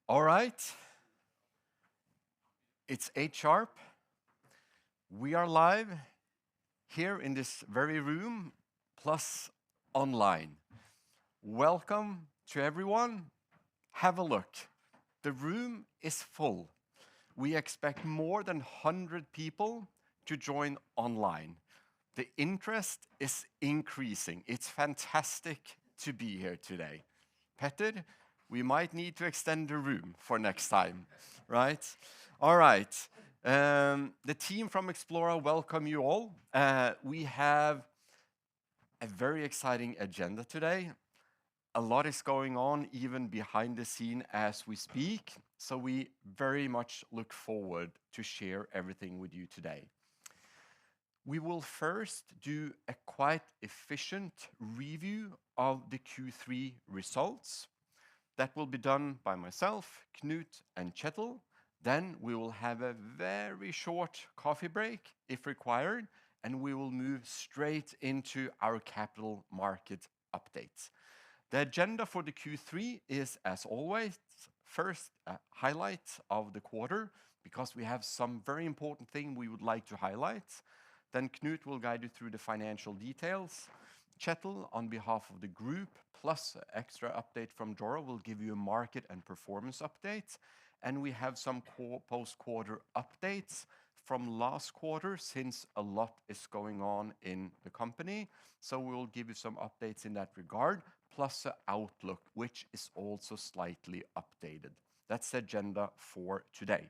All right, it's 8 sharp. We are live here in this very room, plus online. Welcome to everyone. Have a look. The room is full. We expect more than 100 people to join online. The interest is increasing. It's fantastic to be here today. Petter, we might need to extend the room for next time, right? All right. The team from Xplora welcome you all. We have a very exciting agenda today. A lot is going on even behind the scene as we speak, so we very much look forward to share everything with you today. We will first do a quite efficient review of the Q3 results. That will be done by myself, Knut, and Kjetil. Then we will have a very short coffee break if required, and we will move straight into our capital market updates. The agenda for the Q3 is, as always, first a highlight of the quarter, because we have some very important thing we would like to highlight. Then Knut will guide you through the financial details. Kjetil, on behalf of the group, plus extra update from Doro, will give you a market and performance update. And we have some post-quarter updates from last quarter, since a lot is going on in the company. So we will give you some updates in that regard, plus an outlook, which is also slightly updated. That's the agenda for today.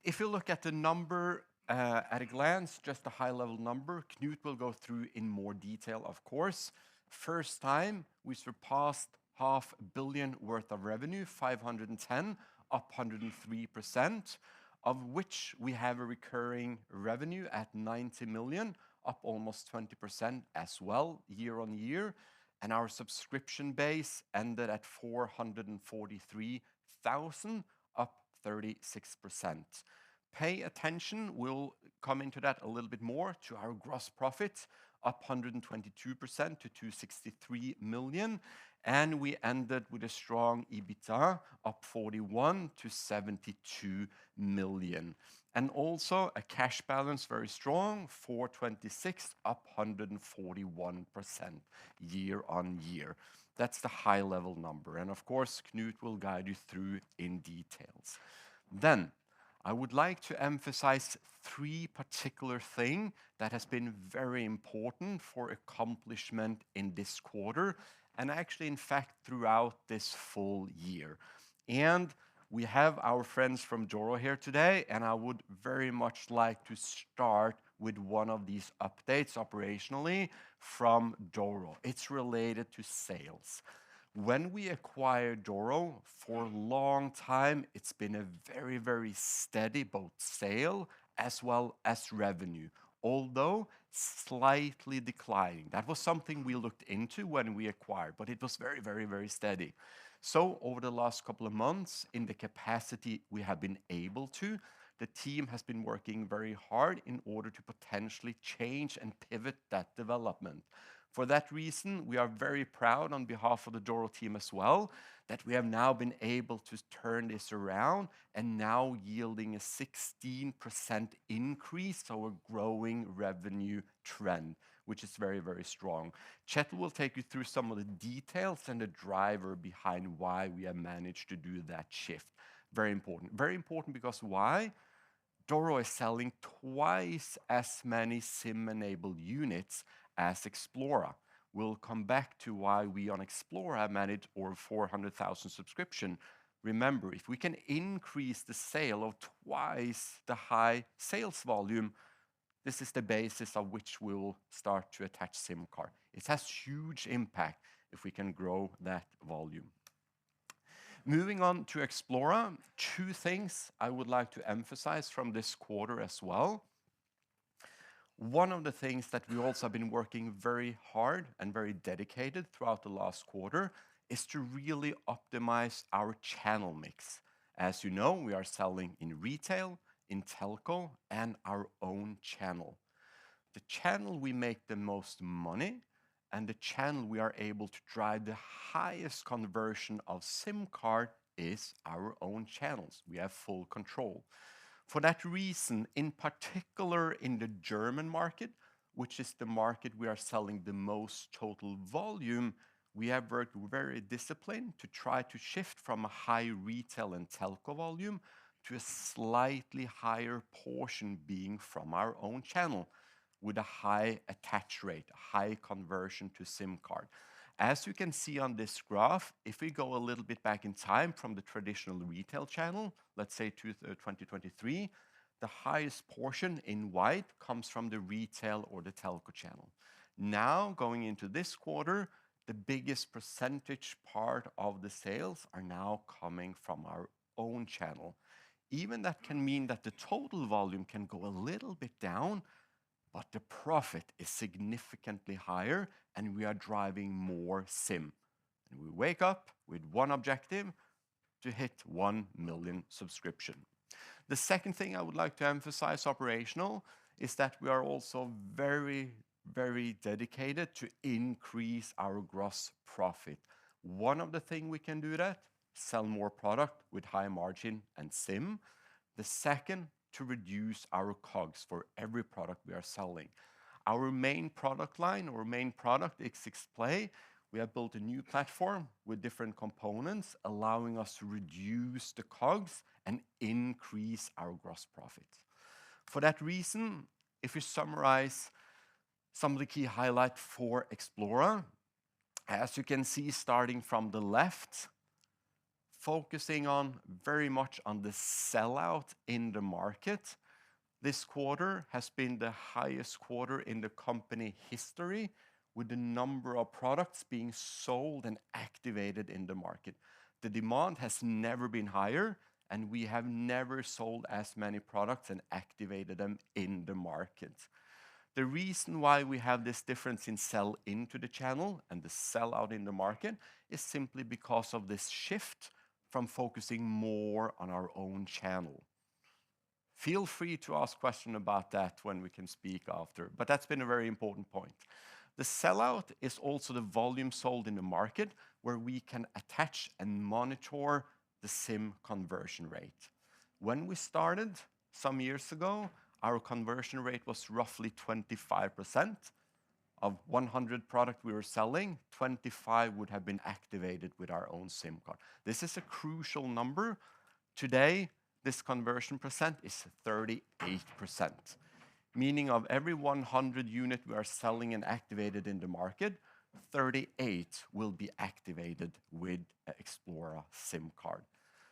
If you look at the number at a glance, just a high-level number, Knut will go through in more detail, of course. First time, we surpassed 500 million worth of revenue, 510, up 103%, of which we have a recurring revenue at 90 million, up almost 20% as well, year on year. And our subscription base ended at 443,000, up 36%. Pay attention, we'll come into that a little bit more, to our gross profit, up 122% to 263 million. And we ended with a strong EBITDA, up 41 to 72 million. And also a cash balance very strong, 426, up 141% year on year. That's the high level number. And of course, Knut will guide you through in details. Then, I would like to emphasize three particular things that has been very important for accomplishment in this quarter, and actually, in fact, throughout this full year. And we have our friends from Doro here today, and I would very much like to start with one of these updates operationally from Doro. It's related to sales. When we acquired Doro, for a long time, it's been a very, very steady both sale as well as revenue, although slightly declining. That was something we looked into when we acquired, but it was very, very, very steady. So over the last couple of months, in the capacity we have been able to, the team has been working very hard in order to potentially change and pivot that development. For that reason, we are very proud on behalf of the Doro team as well, that we have now been able to turn this around and now yielding a 16% increase, so a growing revenue trend, which is very, very strong. Kjetil will take you through some of the details and the driver behind why we have managed to do that shift. Very important. Very important because why? Doro is selling twice as many SIM-enabled units as Xplora. We'll come back to why we on Xplora have managed over 400,000 subscription. Remember, if we can increase the sale of twice the high sales volume, this is the basis of which we will start to attach SIM card. It has huge impact if we can grow that volume. Moving on to Xplora, two things I would like to emphasize from this quarter as well. One of the things that we also have been working very hard and very dedicated throughout the last quarter is to really optimize our channel mix. As you know, we are selling in retail, in telco, and our own channel. The channel we make the most money, and the channel we are able to drive the highest conversion of SIM card, is our own channels. We have full control. For that reason, in particular in the German market, which is the market we are selling the most total volume, we have worked very disciplined to try to shift from a high retail and telco volume to a slightly higher portion being from our own channel with a high attach rate, a high conversion to SIM card. As you can see on this graph, if we go a little bit back in time from the traditional retail channel, let's say to 2023, the highest portion in white comes from the retail or the telco channel. Now, going into this quarter, the biggest percentage part of the sales are now coming from our own channel. Even that can mean that the total volume can go a little bit down, but the profit is significantly higher and we are driving more SIM. And we wake up with one objective: to hit 1 million subscription. The second thing I would like to emphasize operational is that we are also very, very dedicated to increase our gross profit. One of the things we can do that, sell more product with high margin and SIM. The second, to reduce our COGS for every product we are selling. Our main product line, or main product, Xplora, we have built a new platform with different components, allowing us to reduce the COGS and increase our gross profit. For that reason, if we summarize some of the key highlights for Xplora, as you can see, starting from the left, focusing on very much on the sellout in the market. This quarter has been the highest quarter in the company history, with the number of products being sold and activated in the market. The demand has never been higher, and we have never sold as many products and activated them in the market. The reason why we have this difference in sell into the channel and the sell out in the market is simply because of this shift from focusing more on our own channel. Feel free to ask questions about that when we can speak after, but that's been a very important point. The sellout is also the volume sold in the market, where we can attach and monitor the SIM conversion rate. When we started some years ago, our conversion rate was roughly 25%. Of 100 products we were selling, 25 would have been activated with our own SIM card. This is a crucial number. Today, this conversion percent is 38%, meaning of every 100 units we are selling and activated in the market, 38 will be activated with an Xplora SIM card.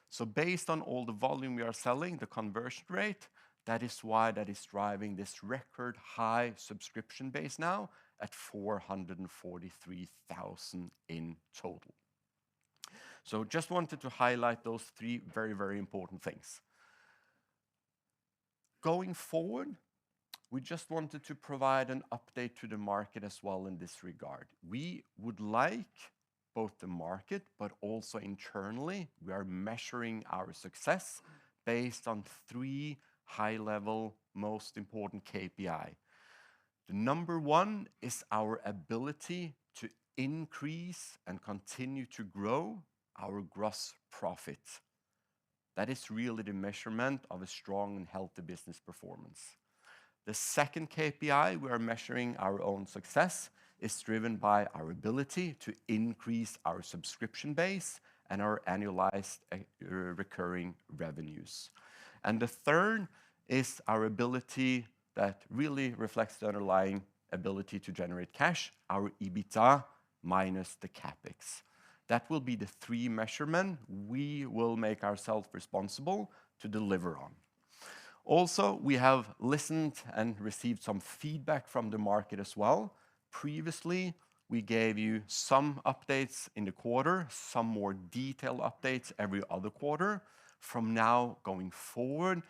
So based on all the volume we are selling, the conversion rate, that is why that is driving this record high subscription base now at 443,000 in total. So just wanted to highlight those three very, very important things. Going forward, we just wanted to provide an update to the market as well in this regard. We would like both the market, but also internally, we are measuring our success based on three high-level, most important KPI. The number one is our ability to increase and continue to grow our gross profit. That is really the measurement of a strong and healthy business performance. The second KPI we are measuring our own success is driven by our ability to increase our subscription base and our annualized recurring revenues. And the third is our ability that really reflects the underlying ability to generate cash, our EBITDA minus the CapEx. That will be the three measurements we will make ourselves responsible to deliver on. Also, we have listened and received some feedback from the market as well. Previously, we gave you some updates in the quarter, some more detailed updates every other quarter. From now going forward,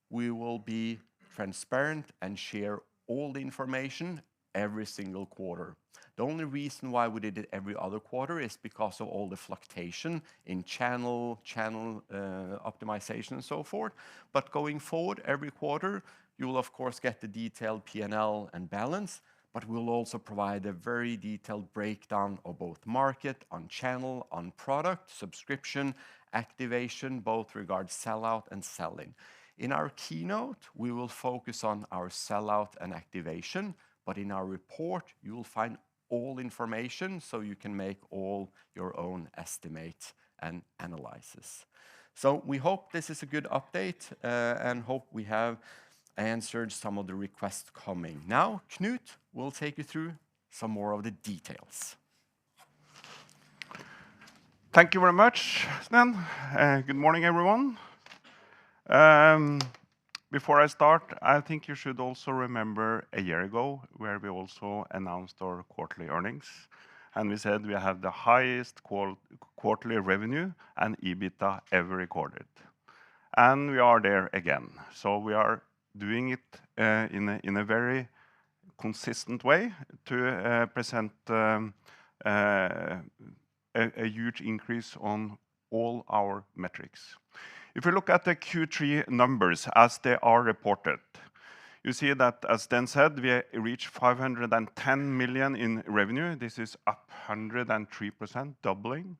we will be transparent and share all the information every single quarter. The only reason why we did it every other quarter is because of all the fluctuation in channel optimization and so forth. But going forward, every quarter, you will of course get the detailed P&L and balance, but we'll also provide a very detailed breakdown of both market, on channel, on product, subscription, activation, both regards sellout and sell-in. In our keynote, we will focus on our sellout and activation, but in our report, you will find all information so you can make all your own estimates and analysis. So we hope this is a good update and hope we have answered some of the requests coming. Now, Knut will take you through some more of the details. Thank you very much, Sven. Good morning, everyone. Before I start, I think you should also remember a year ago where we also announced our quarterly earnings, and we said we have the highest quarterly revenue and EBITDA ever recorded. And we are there again. So we are doing it in a very consistent way to present a huge increase on all our metrics. If you look at the Q3 numbers as they are reported, you see that, as Sten said, we reached 510 million in revenue. This is up 103%, doubling.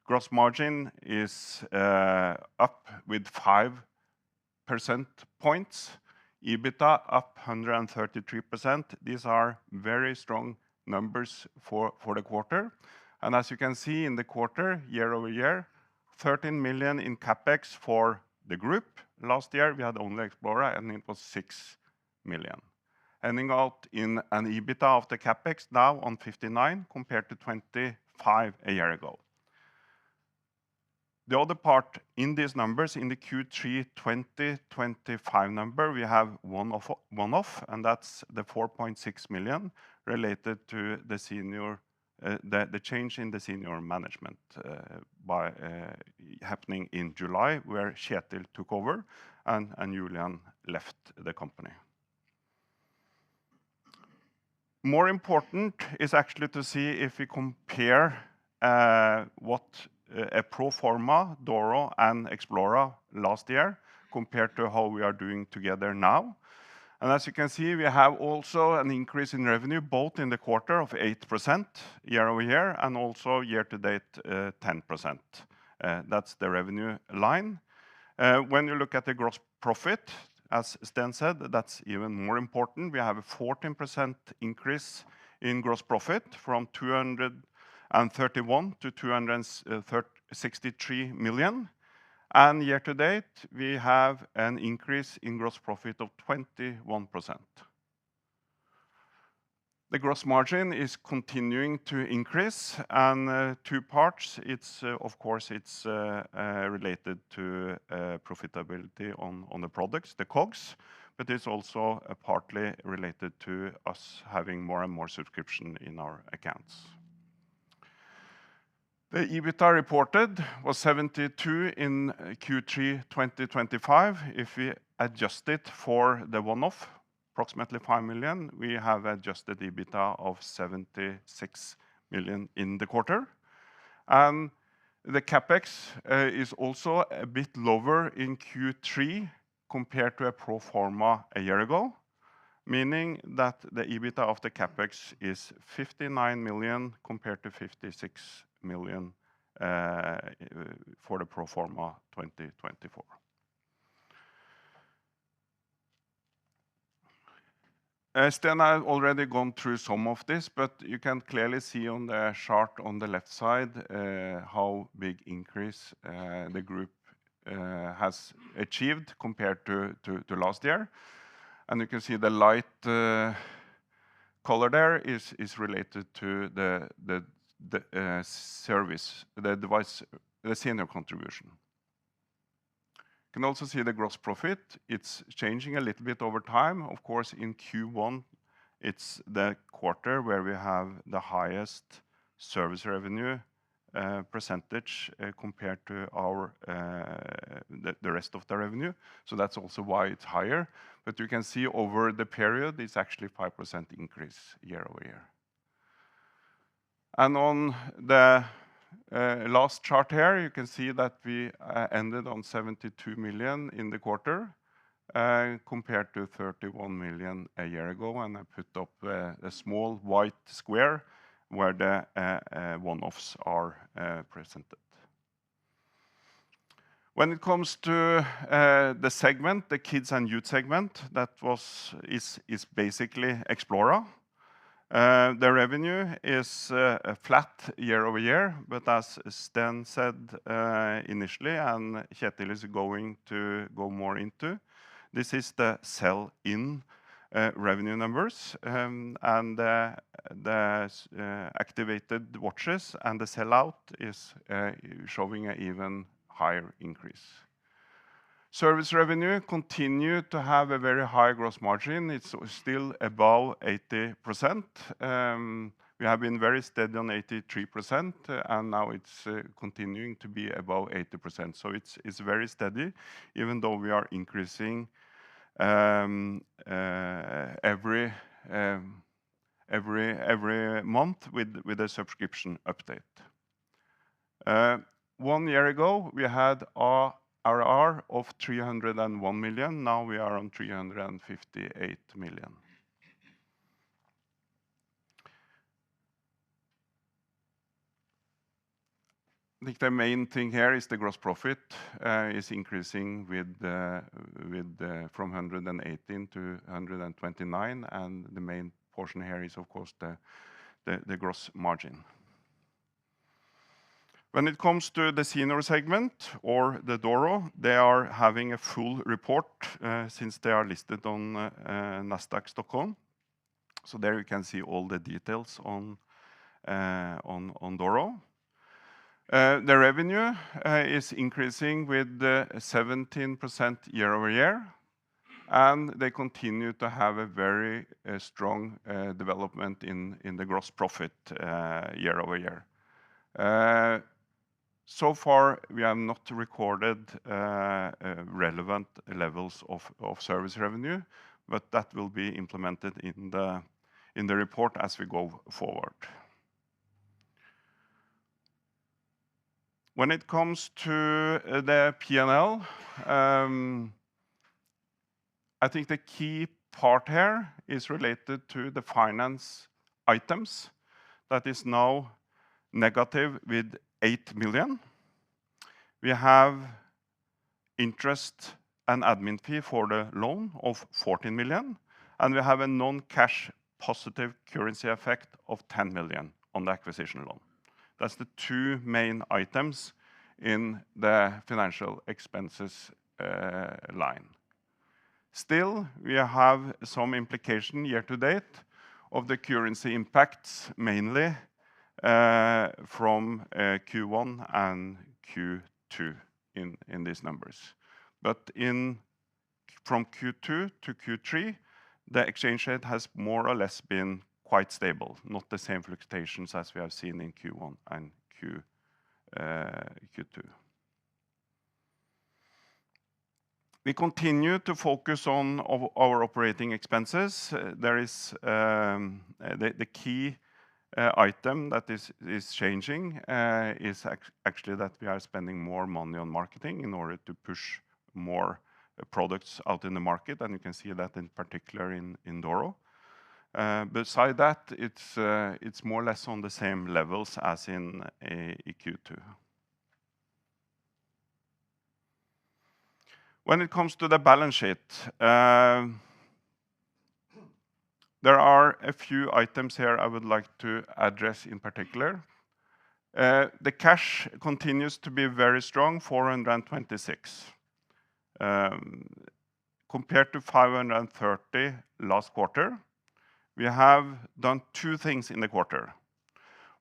Gross margin is up with 5 percentage points. EBITDA up 133%. These are very strong numbers for the quarter. And as you can see in the quarter, year over year, 13 million in CapEx for the group. Last year, we had only Xplora, and it was 6 million. Ending out in an EBITDA of the CapEx now on 59 compared to 25 a year ago. The other part in these numbers, in the Q3 2025 number, we have one-off, and that's the 4.6 million related to the senior the change in the senior management happening in July, where Kjetil took over and Julian left the company. More important is actually to see if we compare what a pro forma Doro and Xplora last year compared to how we are doing together now. And as you can see, we have also an increase in revenue, both in the quarter of 8% year over year, and also year to date 10%. That's the revenue line. When you look at the gross profit, as Sten said, that's even more important. We have a 14% increase in gross profit from 231 to 263 million. And year to date, we have an increase in gross profit of 21%. The gross margin is continuing to increase, and two parts. It's of course related to profitability on the products, the COGS, but it's also partly related to us having more and more subscription in our accounts. The EBITDA reported was 72 in Q3 2025. If we adjust it for the one-off, approximately 5 million, we have adjusted EBITDA of 76 million in the quarter. And the CapEx is also a bit lower in Q3 compared to a pro forma a year ago, meaning that the EBITDA of the CapEx is 59 million compared to 56 million for the pro forma 2024. Sten has already gone through some of this, but you can clearly see on the chart on the left side how big increase the group has achieved compared to last year. And you can see the light color there is related to the service, the device, the senior contribution. You can also see the gross profit. It's changing a little bit over time. Of course, in Q1, it's the quarter where we have the highest service revenue percentage compared to the rest of the revenue. So that's also why it's higher. But you can see over the period, it's actually 5% increase year over year. And on the last chart here, you can see that we ended on 72 million in the quarter. compared to 31 million a year ago, and I put up a small white square where the one-offs are presented. When it comes to the segment, the kids and youth segment, is basically Xplora. The revenue is flat year-over-year, but as Sten said initially, and Kjetil is going to go more into, this is the sell-in revenue numbers, and the activated watches and the sell-out is showing an even higher increase. Service revenue continue to have a very high gross margin. It's still above 80%. We have been very steady on 83%, and now it's continuing to be above 80%. So it's very steady, even though we are increasing every month with a subscription update. 1 year ago, we had our ARR of 301 million. Now we are on 358 million. I think the main thing here is the gross profit is increasing from 118 to 129, and the main portion here is, of course, the gross margin. When it comes to the senior segment or the Doro, they are having a full report since they are listed on Nasdaq Stockholm. So there you can see all the details on Doro. The revenue is increasing with 17% year-over-year, and they continue to have a very strong development in the gross profit year-over-year. So far, we have not recorded relevant levels of service revenue, but that will be implemented in the report as we go forward. When it comes to the P&L, I think the key part here is related to the finance items that is now negative with 8 million. We have interest and admin fee for the loan of 14 million, and we have a non-cash positive currency effect of 10 million on the acquisition loan. That's the two main items in the financial expenses line. Still, we have some implication year to date of the currency impacts, mainly from Q1 and Q2 in these numbers. But from Q2 to Q3, the exchange rate has more or less been quite stable, not the same fluctuations as we have seen in Q1 and Q2. We continue to focus on our operating expenses. There is the key item that is changing is actually that we are spending more money on marketing in order to push more products out in the market, and you can see that in particular in Doro. Beside that, it's more or less on the same levels as in Q2. When it comes to the balance sheet, there are a few items here I would like to address in particular. The cash continues to be very strong, 426 compared to 530 last quarter. We have done two things in the quarter.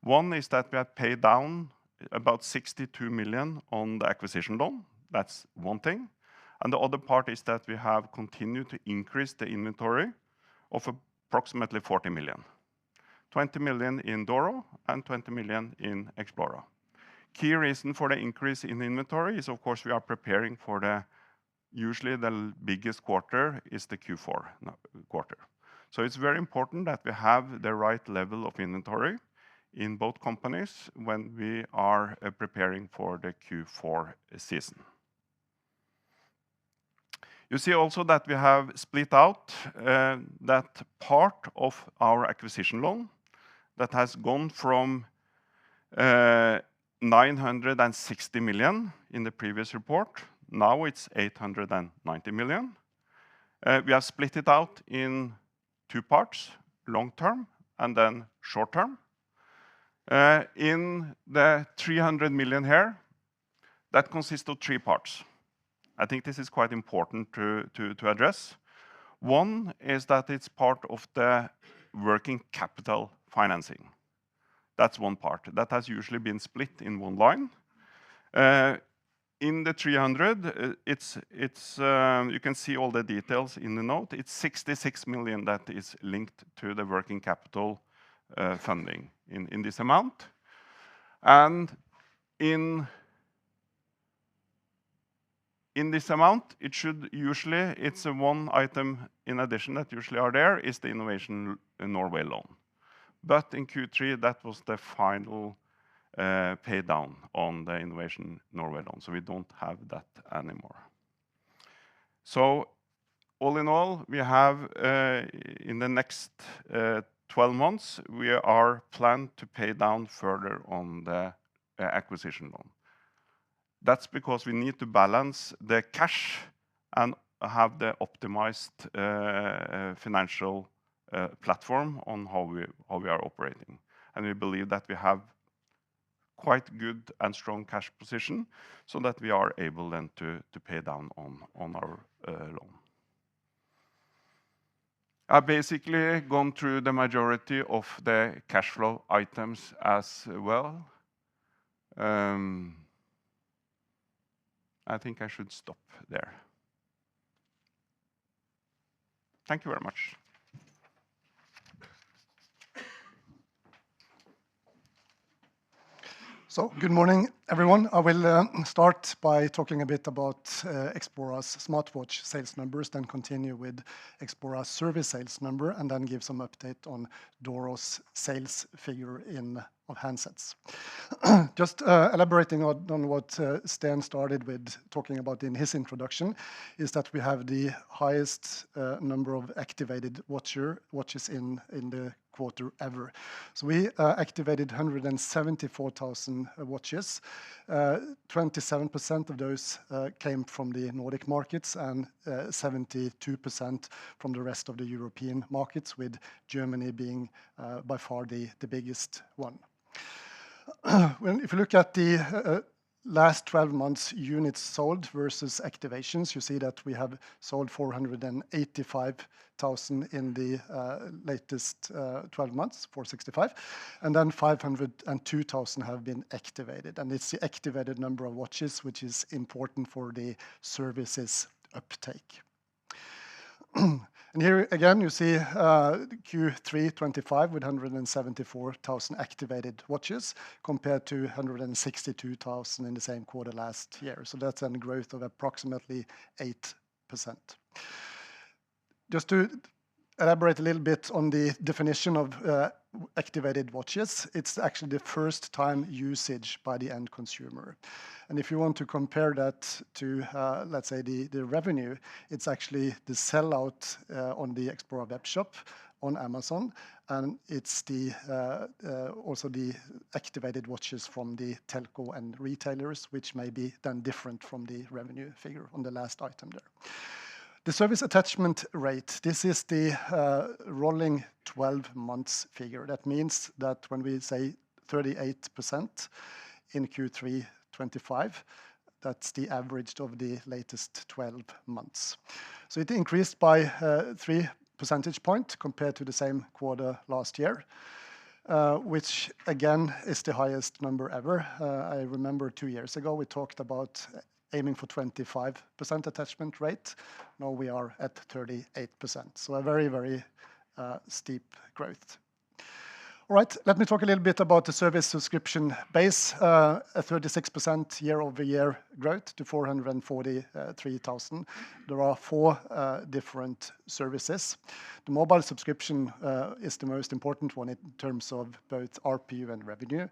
One is that we have paid down about 62 million on the acquisition loan. That's one thing. And the other part is that we have continued to increase the inventory of approximately 40 million. 20 million in Doro and 20 million in Xplora. Key reason for the increase in inventory is, of course, we are preparing for usually the biggest quarter is the Q4 quarter. So it's very important that we have the right level of inventory in both companies when we are preparing for the Q4 season. You see also that we have split out that part of our acquisition loan that has gone from 960 million in the previous report. Now it's 890 million. We have split it out in two parts, long term and then short term. In the 300 million here, that consists of three parts. I think this is quite important to address. One is that it's part of the working capital financing. That's one part. That has usually been split in one line. In the 300, you can see all the details in the note. It's 66 million that is linked to the working capital funding in this amount. And in this amount, it should usually, it's a one item in addition that usually are there, is the Innovation Norway loan. But in Q3, that was the final pay down on the Innovation Norway loan, so we don't have that anymore. So all in all, we have in the next 12 months, we are planned to pay down further on the acquisition loan. That's because we need to balance the cash and have the optimized financial platform on how we are operating. And we believe that we have quite good and strong cash position so that we are able then to pay down on our loan. I've basically gone through the majority of the cash flow items as well. I think I should stop there. Thank you very much. So good morning, everyone. I will start by talking a bit about Xplora's smartwatch sales numbers, then continue with Xplora's service sales number, and then give some update on Doro's sales figure of handsets. Just elaborating on what Sten started with talking about in his introduction, is that we have the highest number of activated watches in the quarter ever. So we activated 174,000 watches. 27% of those came from the Nordic markets and 72% from the rest of the European markets, with Germany being by far the biggest one. If you look at the last 12 months units sold versus activations, you see that we have sold 485,000 in the latest 12 months, 465, and then 502,000 have been activated. And it's the activated number of watches which is important for the services uptake. And here again, you see Q3 25 with 174,000 activated watches compared to 162,000 in the same quarter last year. So that's a growth of approximately 8%. Just to elaborate a little bit on the definition of activated watches, it's actually the first time usage by the end consumer. And if you want to compare that to, let's say, the revenue, it's actually the sellout on the Xplora web shop on Amazon, and it's also the activated watches from the telco and retailers, which may be then different from the revenue figure on the last item there. The service attachment rate, this is the rolling 12 months figure. That means that when we say 38% in Q3 25, that's the average of the latest 12 months. So it increased by 3 percentage points compared to the same quarter last year, which again is the highest number ever. I remember 2 years ago we talked about aiming for 25% attachment rate. Now we are at 38%. So a very, very steep growth. All right, let me talk a little bit about the service subscription base, a 36% year-over-year growth to 443,000. There are 4 different services. The mobile subscription is the most important one in terms of both RPU and revenue.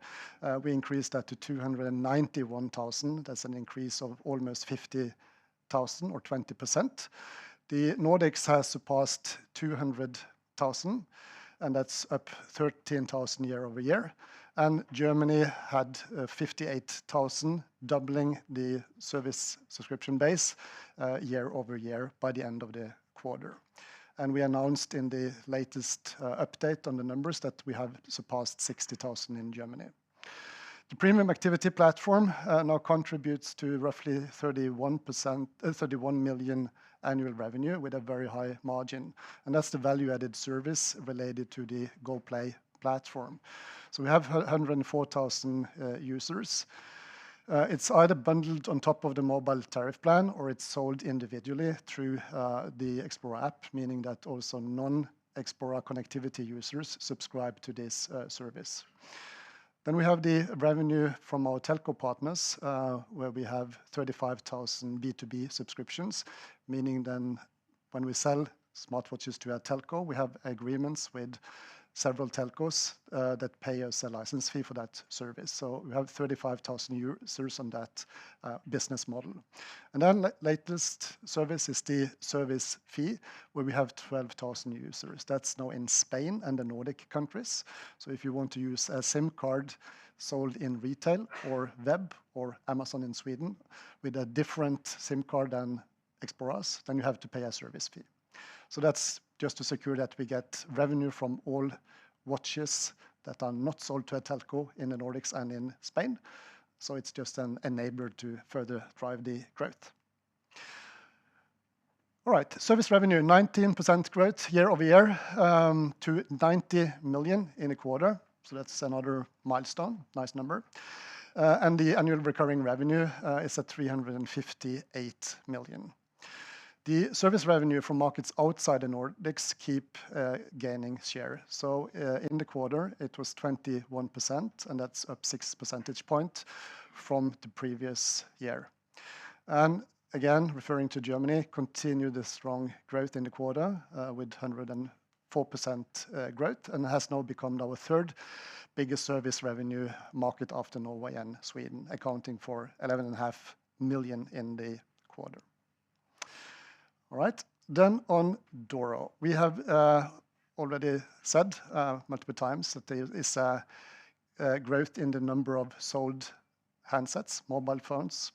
We increased that to 291,000. That's an increase of almost 50%. 100,000 or 20%. The Nordics has surpassed 200,000, and that's up 13,000 year-over-year. And Germany had 58,000, doubling the service subscription base year-over-year by the end of the quarter. And we announced in the latest update on the numbers that we have surpassed 60,000 in Germany. The premium activity platform now contributes to roughly 31 million annual revenue with a very high margin. And that's the value-added service related to the GoPlay platform. So we have 104,000 users. It's either bundled on top of the mobile tariff plan or it's sold individually through the Xplora app, meaning that also non-Xplora connectivity users subscribe to this service. Then we have the revenue from our telco partners, where we have 35,000 B2B subscriptions, meaning then when we sell smartwatches to a telco, we have agreements with several telcos that pay us a license fee for that service. So we have 35,000 users on that business model. And then latest service is the service fee, where we have 12,000 users. That's now in Spain and the Nordic countries. So if you want to use a SIM card sold in retail or web or Amazon in Sweden with a different SIM card than Xplora's, then you have to pay a service fee. So that's just to secure that we get revenue from all watches that are not sold to a telco in the Nordics and in Spain. So it's just an enabler to further drive the growth. All right, service revenue, 19% growth year-over-year to 90 million in a quarter. So that's another milestone, nice number. And the annual recurring revenue is at 358 million. The service revenue from markets outside the Nordics keep gaining share. So in the quarter, it was 21%, and that's up 6 percentage points from the previous year. And again, referring to Germany, continued the strong growth in the quarter with 104% growth, and has now become our third biggest service revenue market after Norway and Sweden, accounting for 11.5 million in the quarter. All right, then on Doro. We have already said multiple times that there is a growth in the number of sold handsets, mobile phones,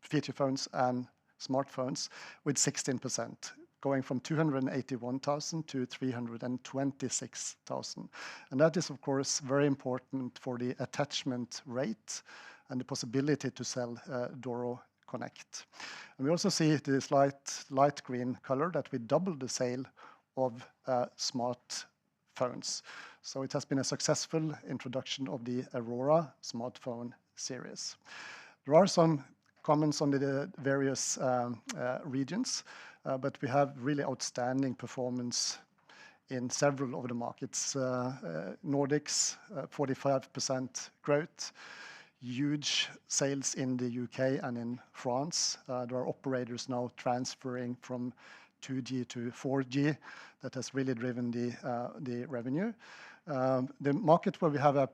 feature phones, and smartphones with 16%, going from 281,000 to 326,000. And that is, of course, very important for the attachment rate and the possibility to sell Doro Connect. And we also see this light green color that we doubled the sale of smartphones. So it has been a successful introduction of the Aurora smartphone series. There are some comments on the various regions, but we have really outstanding performance in several of the markets. Nordics, 45% growth. Huge sales in the UK and in France. There are operators now transferring from 2G to 4G. That has really driven the revenue. The market where we have a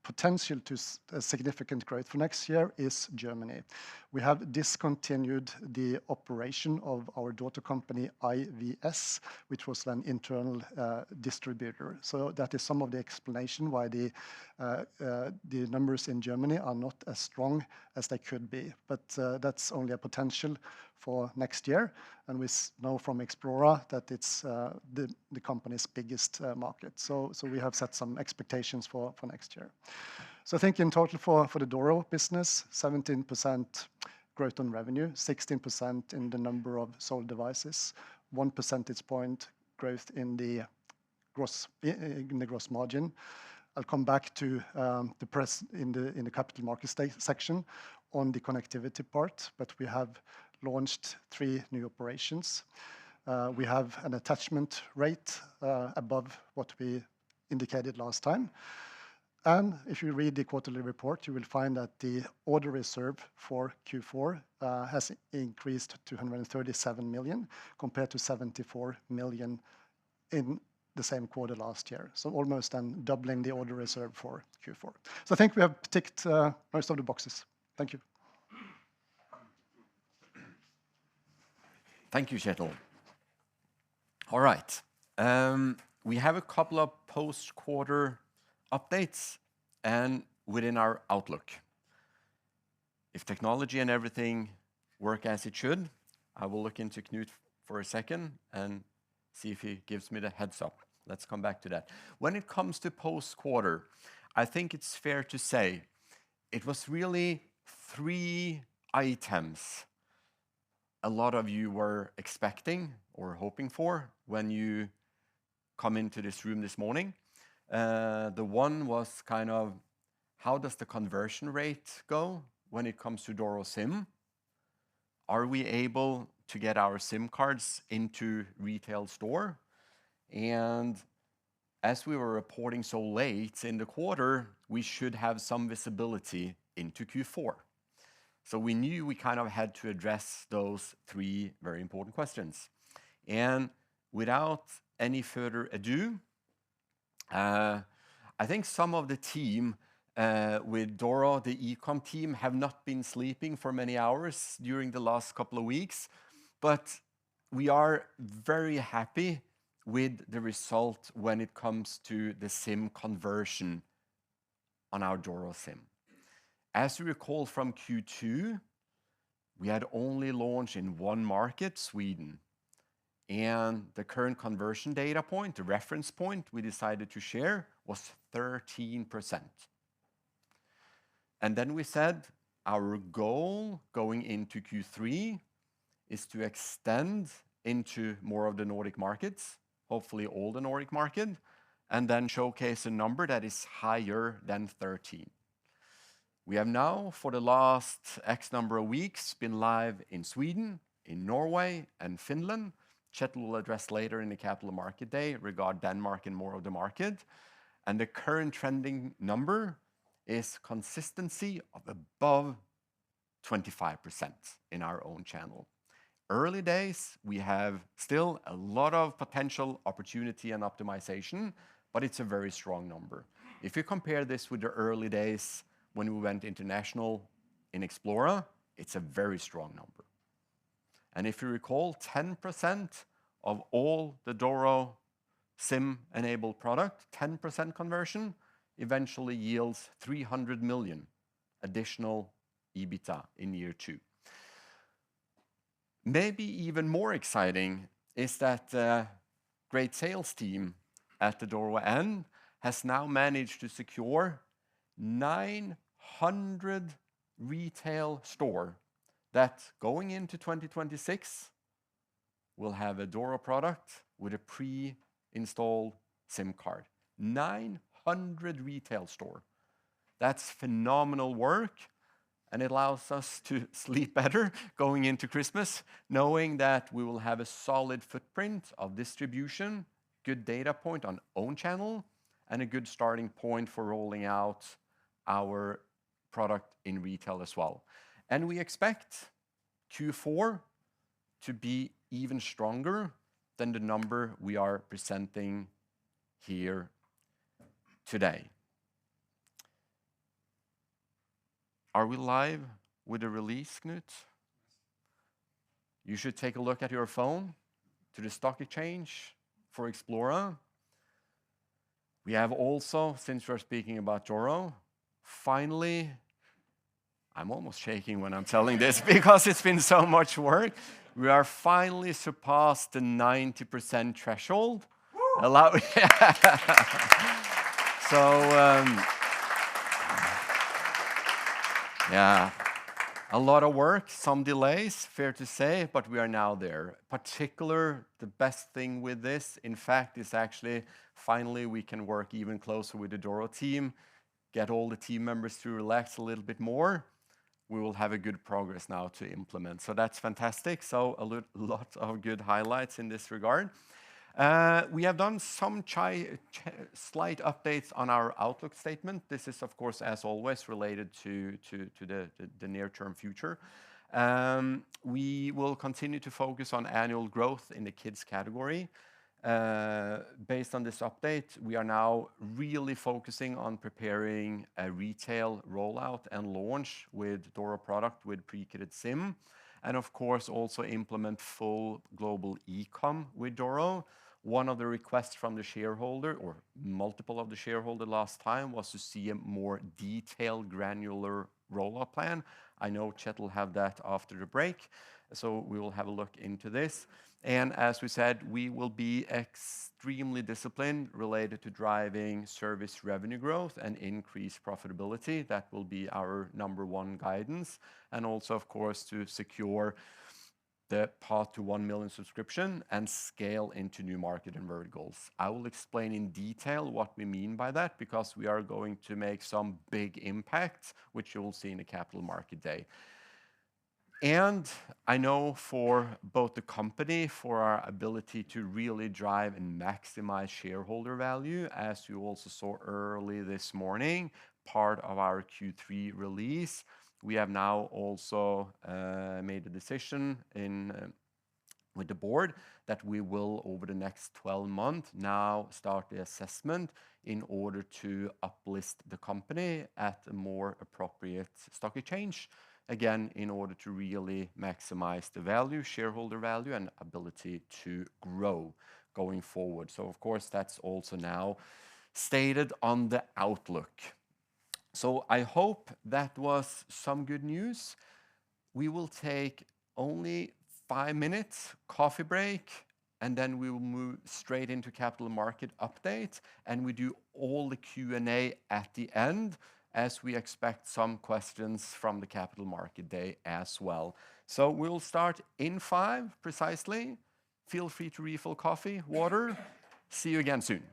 potential to significant growth for next year is Germany. We have discontinued the operation of our daughter company IVS, which was an internal distributor. So that is some of the explanation why the numbers in Germany are not as strong as they could be. But that's only a potential for next year. And we know from Xplora that it's the company's biggest market. So we have set some expectations for next year. So I think in total for the Doro business, 17% growth on revenue, 16% in the number of sold devices, 1 percentage point growth in the gross margin. I'll come back to the press in the capital markets section on the connectivity part, but we have launched 3 new operations. We have an attachment rate above what we indicated last time. And if you read the quarterly report, you will find that the order reserve for Q4 has increased to 137 million compared to 74 million in the same quarter last year. So almost doubling the order reserve for Q4. So I think we have ticked most of the boxes. Thank you. Thank you, Kjetil. All right. We have a couple of post-quarter updates and within our outlook. If technology and everything work as it should, I will look into Knut for a second and see if he gives me the heads up. Let's come back to that. When it comes to post-quarter, I think it's fair to say it was really 3 items a lot of you were expecting or hoping for when you come into this room this morning. The one was kind of, how does the conversion rate go when it comes to Doro SIM? Are we able to get our SIM cards into retail store? And as we were reporting so late in the quarter, we should have some visibility into Q4. So we knew we kind of had to address those 3 very important questions. And without any further ado, I think some of the team with Doro, the e-com team, have not been sleeping for many hours during the last couple of weeks, but we are very happy with the result when it comes to the SIM conversion on our Doro SIM. As you recall from Q2, we had only launched in 1 market, Sweden, and the current conversion data point, the reference point we decided to share, was 13%. And then we said our goal going into Q3 is to extend into more of the Nordic markets, hopefully all the Nordic market, and then showcase a number that is higher than 13. We have now, for the last X number of weeks, been live in Sweden, in Norway, and Finland. Kjetil will address later in the Capital Market Day regarding Denmark and more of the market. And the current trending number is consistency of above 25% in our own channel. Early days, we have still a lot of potential opportunity and optimization, but it's a very strong number. If you compare this with the early days when we went international in Xplora, it's a very strong number. And if you recall, 10% of all the Doro SIM-enabled product, 10% conversion, eventually yields 300 million additional EBITDA in year 2. Maybe even more exciting is that the great sales team at the Doro end has now managed to secure 900 retail store that going into 2026 will have a Doro product with a pre-installed SIM card. 900 retail store. That's phenomenal work, and it allows us to sleep better going into Christmas, knowing that we will have a solid footprint of distribution, good data point on own channel, and a good starting point for rolling out our product in retail as well. And we expect Q4 to be even stronger than the number we are presenting here today. Are we live with the release, Knut? You should take a look at your phone to the stock exchange for Xplora. We have also, since we're speaking about Doro, finally, I'm almost shaking when I'm telling this because it's been so much work. We are finally surpassed the 90% threshold. Yeah, a lot of work, some delays, fair to say, but we are now there. Particular, the best thing with this, in fact, is actually finally we can work even closer with the Doro team, get all the team members to relax a little bit more. We will have a good progress now to implement. So that's fantastic. So a lot of good highlights in this regard. We have done some slight updates on our outlook statement. This is, of course, as always, related to the near-term future. We will continue to focus on annual growth in the kids category. Based on this update, we are now really focusing on preparing a retail rollout and launch with Doro product with pre-kitted SIM. and of course also implement full global e-com with Doro. One of the requests from the shareholder, or multiple of the shareholder last time, was to see a more detailed, granular rollout plan. I know Chet will have that after the break, so we will have a look into this. And as we said, we will be extremely disciplined related to driving service revenue growth and increased profitability. That will be our number one guidance. And also, of course, to secure the path to 1 million subscription and scale into new market and verticals. I will explain in detail what we mean by that, because we are going to make some big impacts, which you will see in the Capital Market Day. And I know for both the company, for our ability to really drive and maximize shareholder value, as you also saw early this morning, part of our Q3 release, we have now also made a decision with the board that we will, over the next 12 months, now start the assessment in order to uplist the company at a more appropriate stock exchange. Again, in order to really maximize the value, shareholder value, and ability to grow going forward. So of course, that's also now stated on the outlook. So I hope that was some good news. We will take only 5 minutes coffee break, and then we will move straight into capital market update, and we do all the Q&A at the end, as we expect some questions from the Capital Market Day as well. So we'll start in 5 precisely. Feel free to refill coffee, water. See you again soon.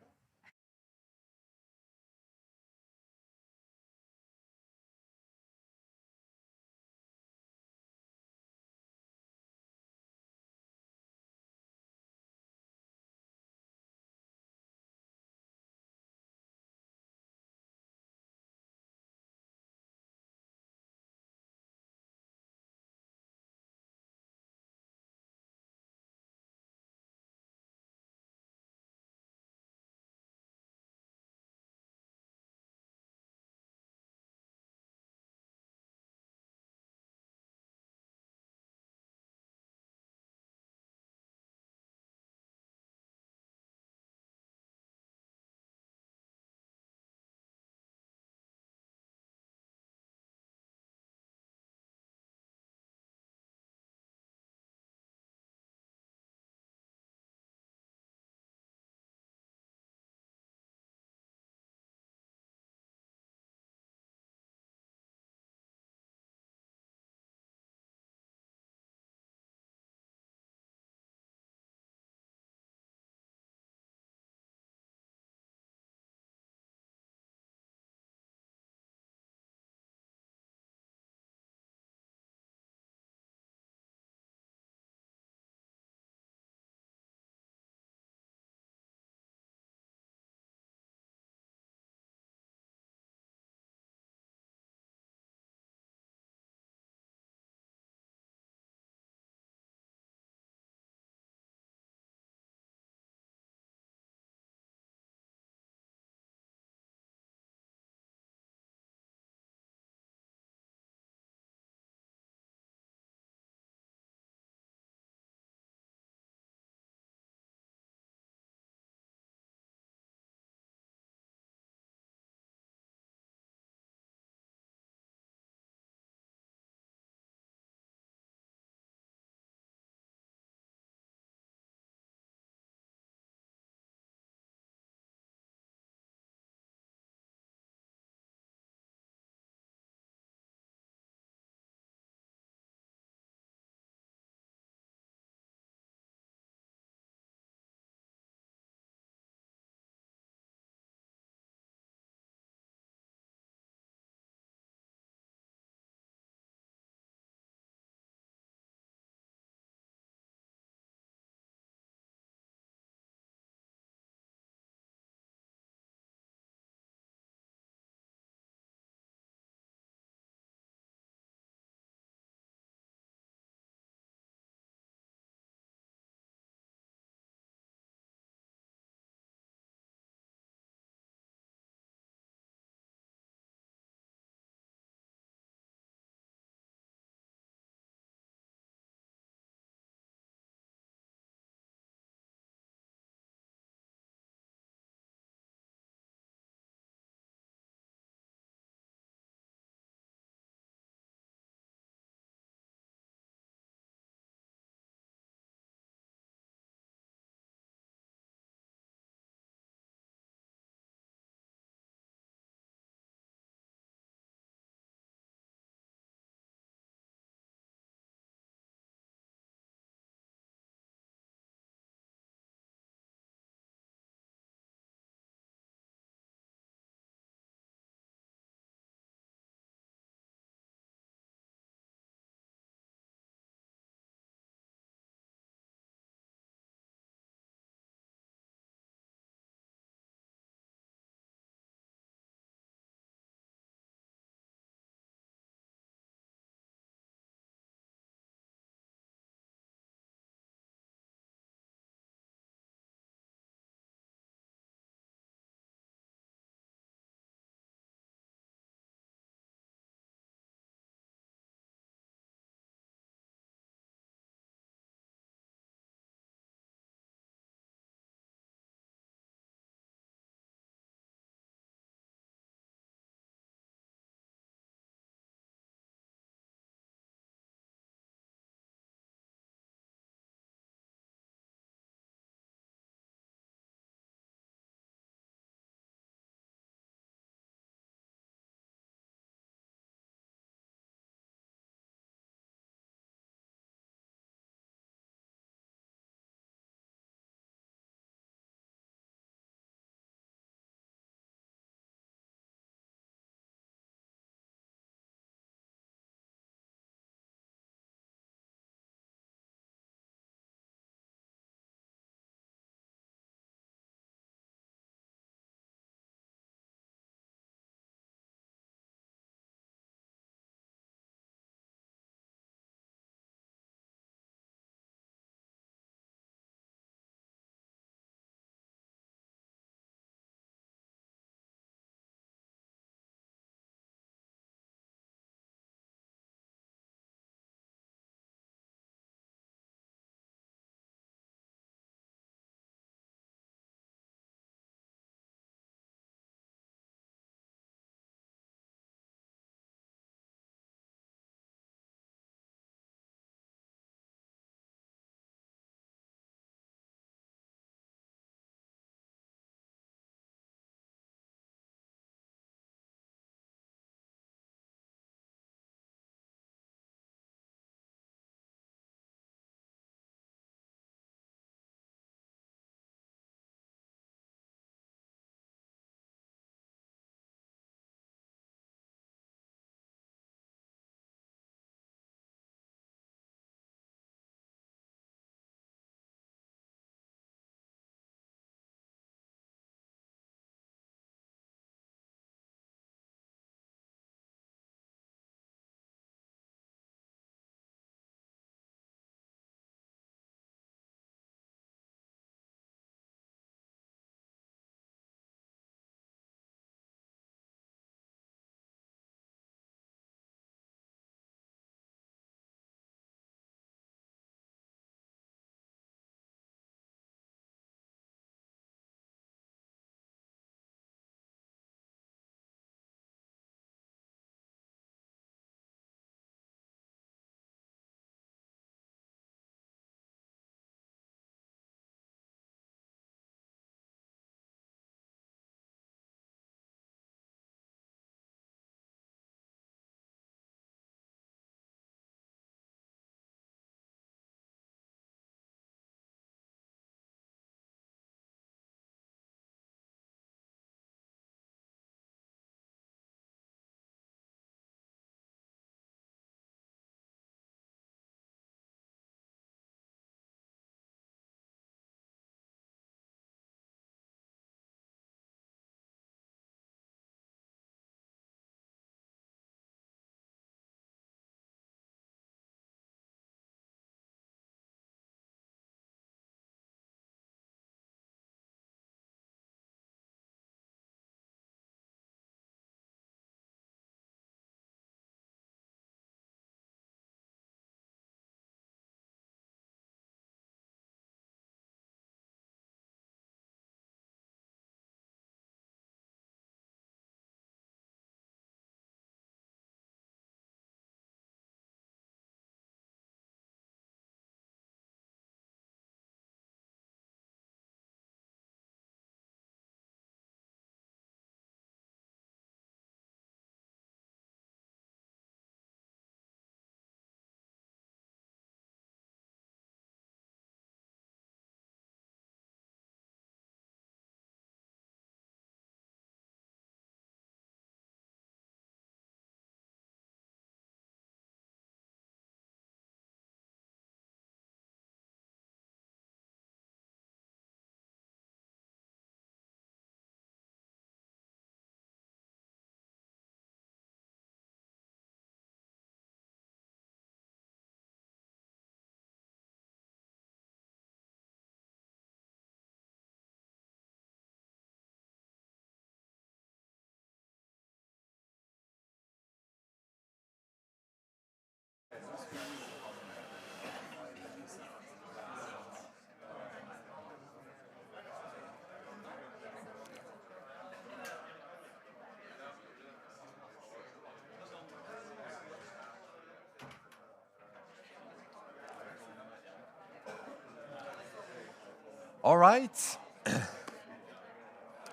All right.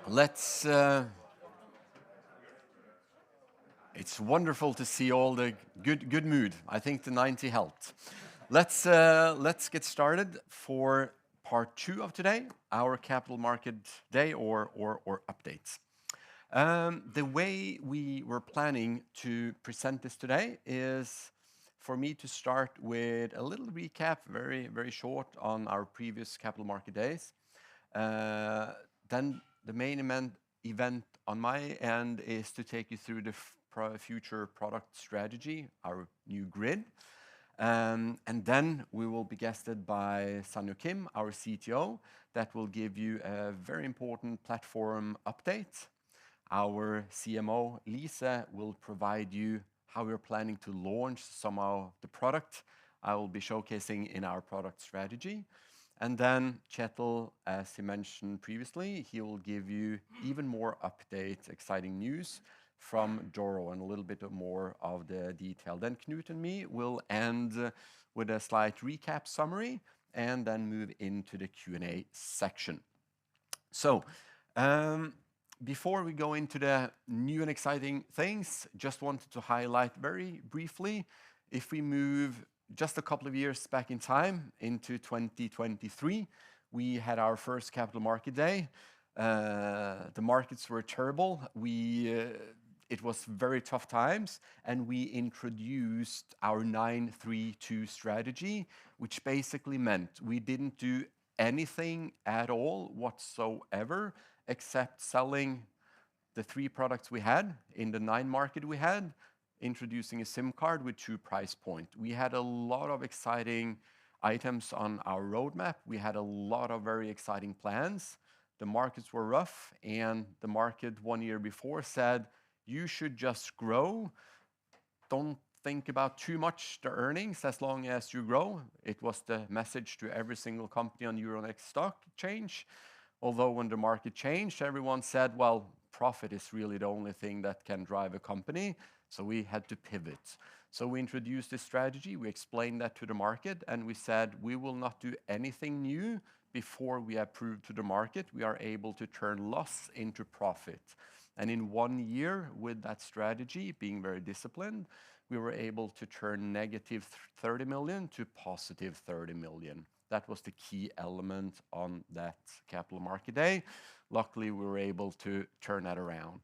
Let's. It's wonderful to see all the good mood. I think the 90 helped. Let's get started for part 2 of today, our Capital Market Day or updates. The way we were planning to present this today is for me to start with a little recap, very short, on our previous Capital Market Days. Then the main event on my end is to take you through the future product strategy, our new grid. And then we will be guested by Sanyo Kim, our CTO, that will give you a very important platform update. Our CMO, Lise, will provide you how we're planning to launch some of the product I will be showcasing in our product strategy. And then Kjetil, as he mentioned previously, he will give you even more updates, exciting news from Doro and a little bit more of the detail. Then Knut and me will end with a slight recap summary and then move into the Q&A section. So, before we go into the new and exciting things, just wanted to highlight very briefly, if we move just a couple of years back in time into 2023, we had our first Capital Market Day. The markets were terrible. It was very tough times, and we introduced our 9-3-2 strategy, which basically meant we didn't do anything at all whatsoever except selling the 3 products we had in the 9 market we had, introducing a SIM card with 2 price points. We had a lot of exciting items on our roadmap. We had a lot of very exciting plans. The markets were rough, and the market 1 year before said, you should just grow. Don't think about too much the earnings as long as you grow. It was the message to every single company on Euronext Stock Exchange. Although when the market changed, everyone said, well, profit is really the only thing that can drive a company. So we had to pivot. So we introduced this strategy. We explained that to the market, and we said we will not do anything new before we have proved to the market we are able to turn loss into profit. And in 1 year with that strategy, being very disciplined, we were able to turn negative 30 million to positive 30 million. That was the key element on that Capital Market Day. Luckily, we were able to turn that around.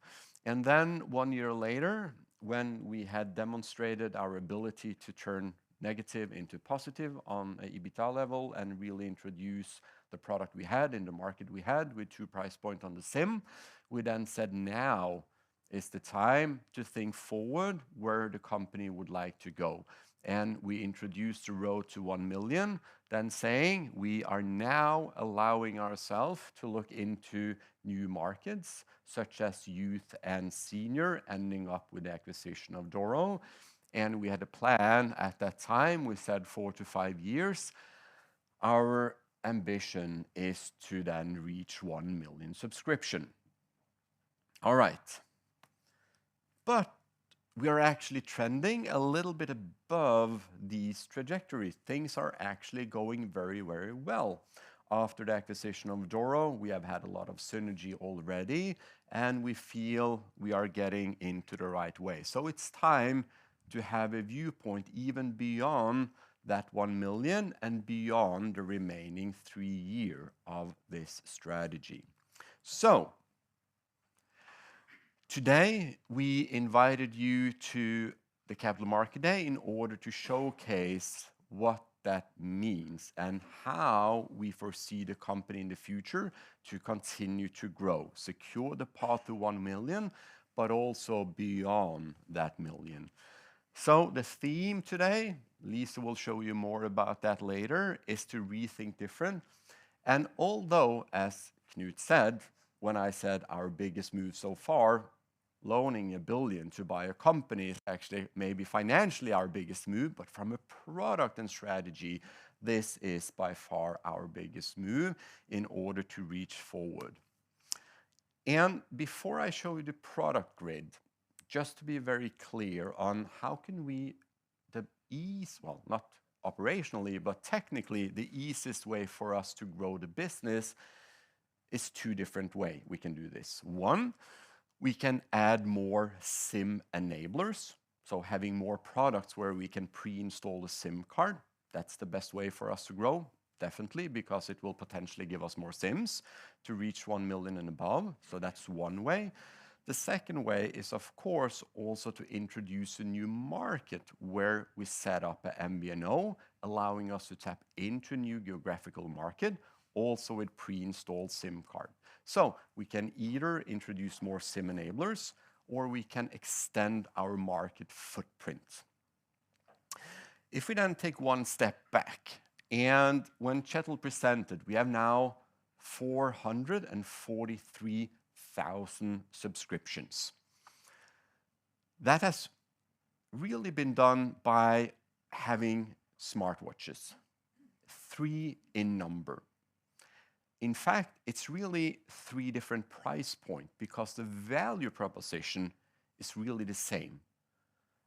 And then 1 year later, when we had demonstrated our ability to turn negative into positive on an EBITDA level and really introduce the product we had in the market we had with 2 price points on the SIM, we then said now is the time to think forward where the company would like to go. And we introduced the road to 1 million, then saying we are now allowing ourselves to look into new markets, such as youth and senior, ending up with the acquisition of Doro. And we had a plan at that time. We said 4 to 5 years. Our ambition is to then reach 1 million subscription. All right. But we are actually trending a little bit above these trajectories. Things are actually going very well. After the acquisition of Doro, we have had a lot of synergy already, and we feel we are getting into the right way. So it's time to have a viewpoint even beyond that 1 million and beyond the remaining 3 years of this strategy. So today, we invited you to the Capital Market Day in order to showcase what that means and how we foresee the company in the future to continue to grow, secure the path to 1 million, but also beyond that million. So the theme today, Lisa will show you more about that later, is to rethink different. And although, as Knut said, when I said our biggest move so far loaning 1 billion to buy a company is actually maybe financially our biggest move, but from a product and strategy, this is by far our biggest move in order to reach forward. And before I show you the product grid, just to be very clear on how can we, the ease, well, not operationally, but technically, the easiest way for us to grow the business is 2 different ways we can do this. One, we can add more SIM enablers, so having more products where we can pre-install a SIM card. That's the best way for us to grow, definitely, because it will potentially give us more SIMs to reach 1 million and above. So that's one way. The second way is, of course, also to introduce a new market where we set up an MVNO, allowing us to tap into a new geographical market, also with pre-installed SIM card. So we can either introduce more SIM enablers, or we can extend our market footprint. If we then take one step back, and when Kjetil presented, we have now 443,000 subscriptions. That has really been done by having smartwatches, 3 in number. In fact, it's really 3 different price points because the value proposition is really the same.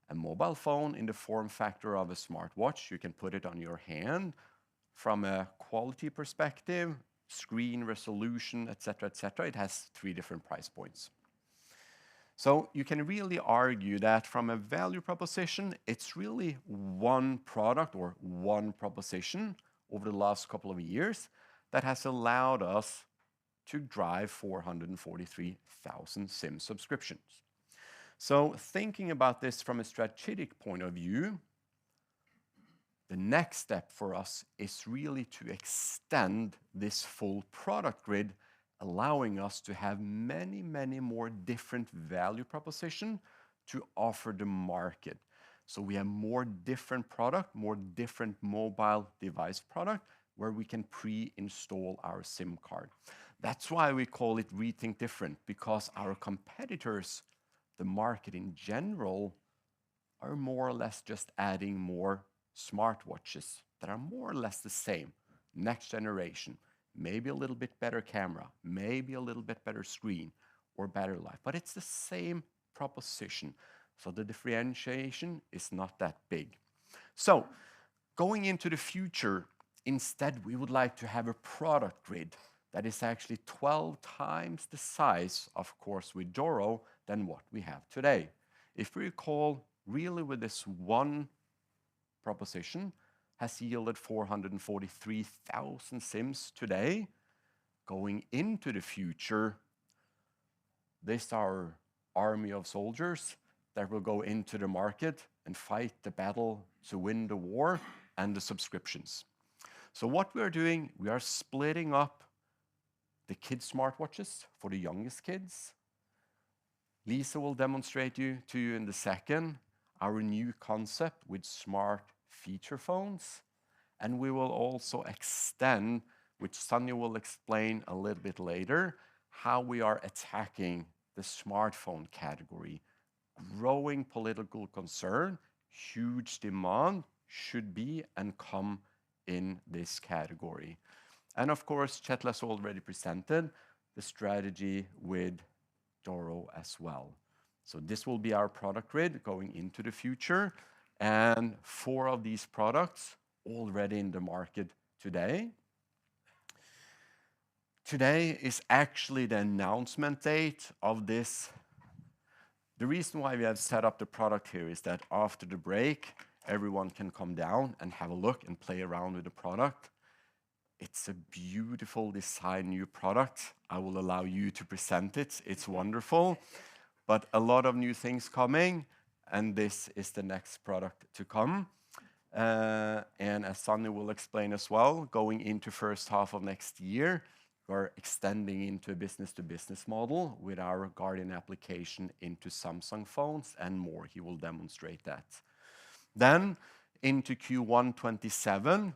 A mobile phone in the form factor of a smartwatch, you can put it on your hand. From a quality perspective, screen resolution, etc., etc., it has 3 different price points. So you can really argue that from a value proposition, it's really one product or one proposition over the last couple of years that has allowed us to drive 443,000 SIM subscriptions. So thinking about this from a strategic point of view, the next step for us is really to extend this full product grid, allowing us to have many, many more different value propositions to offer the market. So we have more different product, more different mobile device product, where we can pre-install our SIM card. That's why we call it Rethink Different, because our competitors, the market in general, are more or less just adding more smartwatches that are more or less the same, next generation, maybe a little bit better camera, maybe a little bit better screen or battery life, but it's the same proposition. So the differentiation is not that big. So going into the future, instead, we would like to have a product grid that is actually 12 times the size, of course, with Doro than what we have today. If we recall, really with this one proposition has yielded 443,000 SIMs today. Going into the future, this is our army of soldiers that will go into the market and fight the battle to win the war and the subscriptions. So what we are doing, we are splitting up the kids' smartwatches for the youngest kids. Lisa will demonstrate to you in the second our new concept with smart feature phones. And we will also extend, which Sonja will explain a little bit later, how we are attacking the smartphone category. Growing political concern, huge demand should be and come in this category. And of course, Kjetil has already presented the strategy with Doro as well. So this will be our product grid going into the future, and 4 of these products already in the market today. Today is actually the announcement date of this. The reason why we have set up the product here is that after the break, everyone can come down and have a look and play around with the product. It's a beautiful design new product. I will allow you to present it. It's wonderful, but a lot of new things coming, and this is the next product to come. And as Sonja will explain as well, going into first half of next year, we're extending into a business-to-business model with our Guardian application into Samsung phones and more. He will demonstrate that. Then into Q1 27,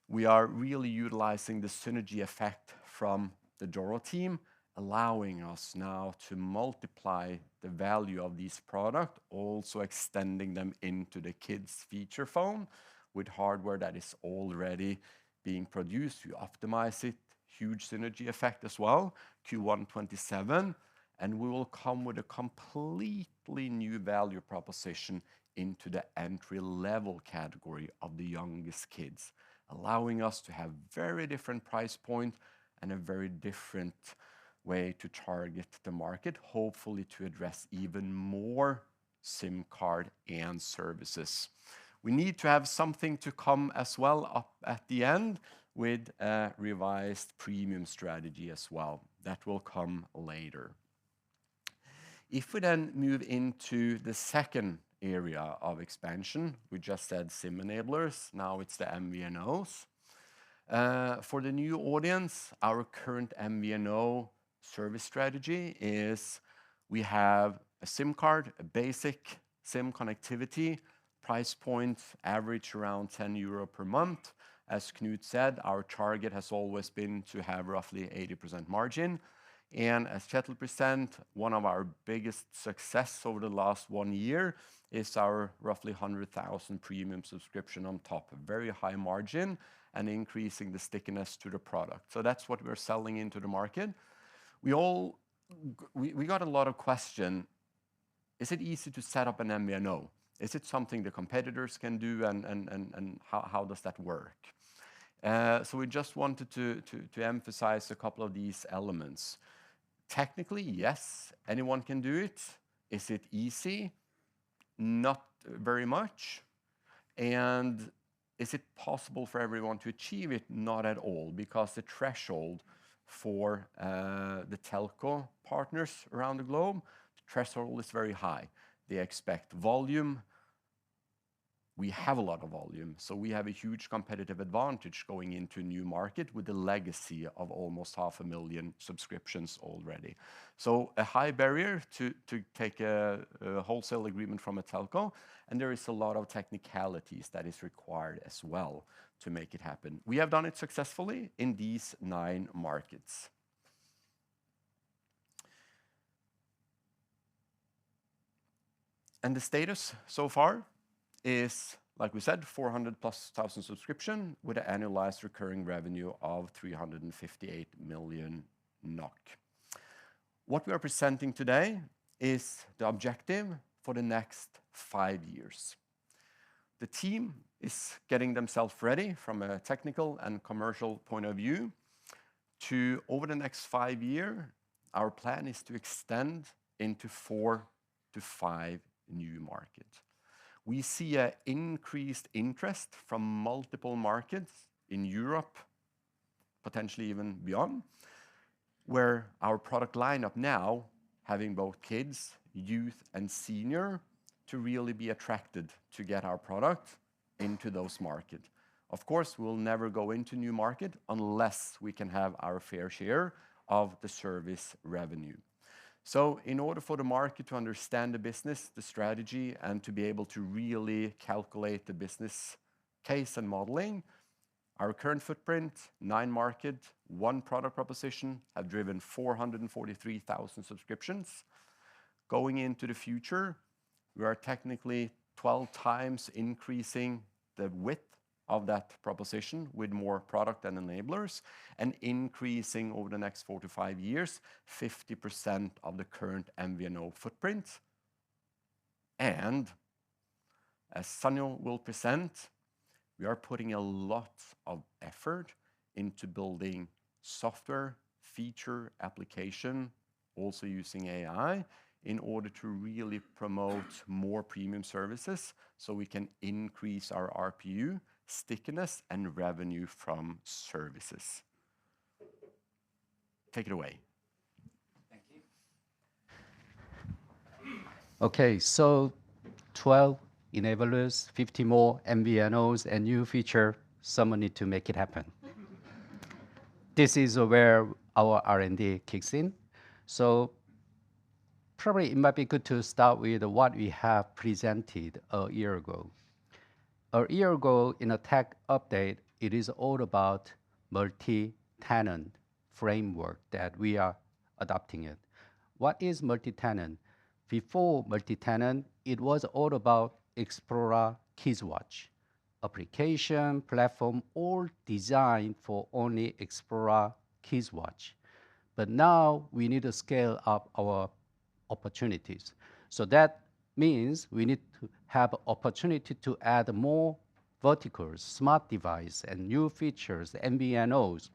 we are really utilizing the synergy effect from the Doro team, allowing us now to multiply the value of these products, also extending them into the kids' feature phone with hardware that is already being produced. We optimize it, huge synergy effect as well, Q1 27, and we will come with a completely new value proposition into the entry-level category of the youngest kids, allowing us to have very different price point and a very different way to target the market, hopefully to address even more SIM card and services. We need to have something to come as well up at the end with a revised premium strategy as well. That will come later. If we then move into the second area of expansion, we just said SIM enablers, now it's the MVNOs. For the new audience, our current MVNO service strategy is we have a SIM card, a basic SIM connectivity, price point average around 10 euro per month. As Knut said, our target has always been to have roughly 80% margin. And as Kjetil present, one of our biggest success over the last 1 year is our roughly 100,000 premium subscription on top, a very high margin and increasing the stickiness to the product. So that's what we're selling into the market. We got a lot of question. Is it easy to set up an MVNO? Is it something the competitors can do, and how does that work? So we just wanted to emphasize a couple of these elements. Technically, yes, anyone can do it. Is it easy? Not very much. And is it possible for everyone to achieve it? Not at all, because the threshold for the telco partners around the globe, the threshold is very high. They expect volume. We have a lot of volume, so we have a huge competitive advantage going into a new market with the legacy of almost 500,000 subscriptions already. So a high barrier to take a wholesale agreement from a telco, and there is a lot of technicalities that is required as well to make it happen. We have done it successfully in these 9 markets. And the status so far is, like we said, 400,000+ subscription with an annualized recurring revenue of 358 million NOK. What we are presenting today is the objective for the next 5 years. The team is getting themselves ready from a technical and commercial point of view to, over the next 5 years, our plan is to extend into 4 to 5 new markets. We see an increased interest from multiple markets in Europe, potentially even beyond, where our product lineup now, having both kids, youth, and senior, to really be attracted to get our product into those markets. Of course, we'll never go into new market unless we can have our fair share of the service revenue. So in order for the market to understand the business, the strategy, and to be able to really calculate the business case and modeling, our current footprint, 9 markets, 1 product proposition, have driven 443,000 subscriptions. Going into the future, we are technically 12 times increasing the width of that proposition with more product and enablers, and increasing over the next 4 to 5 years, 50% of the current MVNO footprint. And as Sanjo will present, we are putting a lot of effort into building software, feature, application, also using AI, in order to really promote more premium services so we can increase our RPU, stickiness, and revenue from services. Take it away. Thank you. Okay, so 12 enablers, 50 more MVNOs, and new feature, someone need to make it happen. This is where our R&D kicks in. So probably it might be good to start with what we have presented a year ago. A year ago, in a tech update, it is all about multi-tenant framework that we are adopting it. What is multi-tenant? Before multi-tenant, it was all about Xplora Kids Watch. Application, platform, all designed for only Xplora Kids Watch. But now we need to scale up our opportunities. So that means we need to have opportunity to add more verticals, smart device, and new features, MVNOs,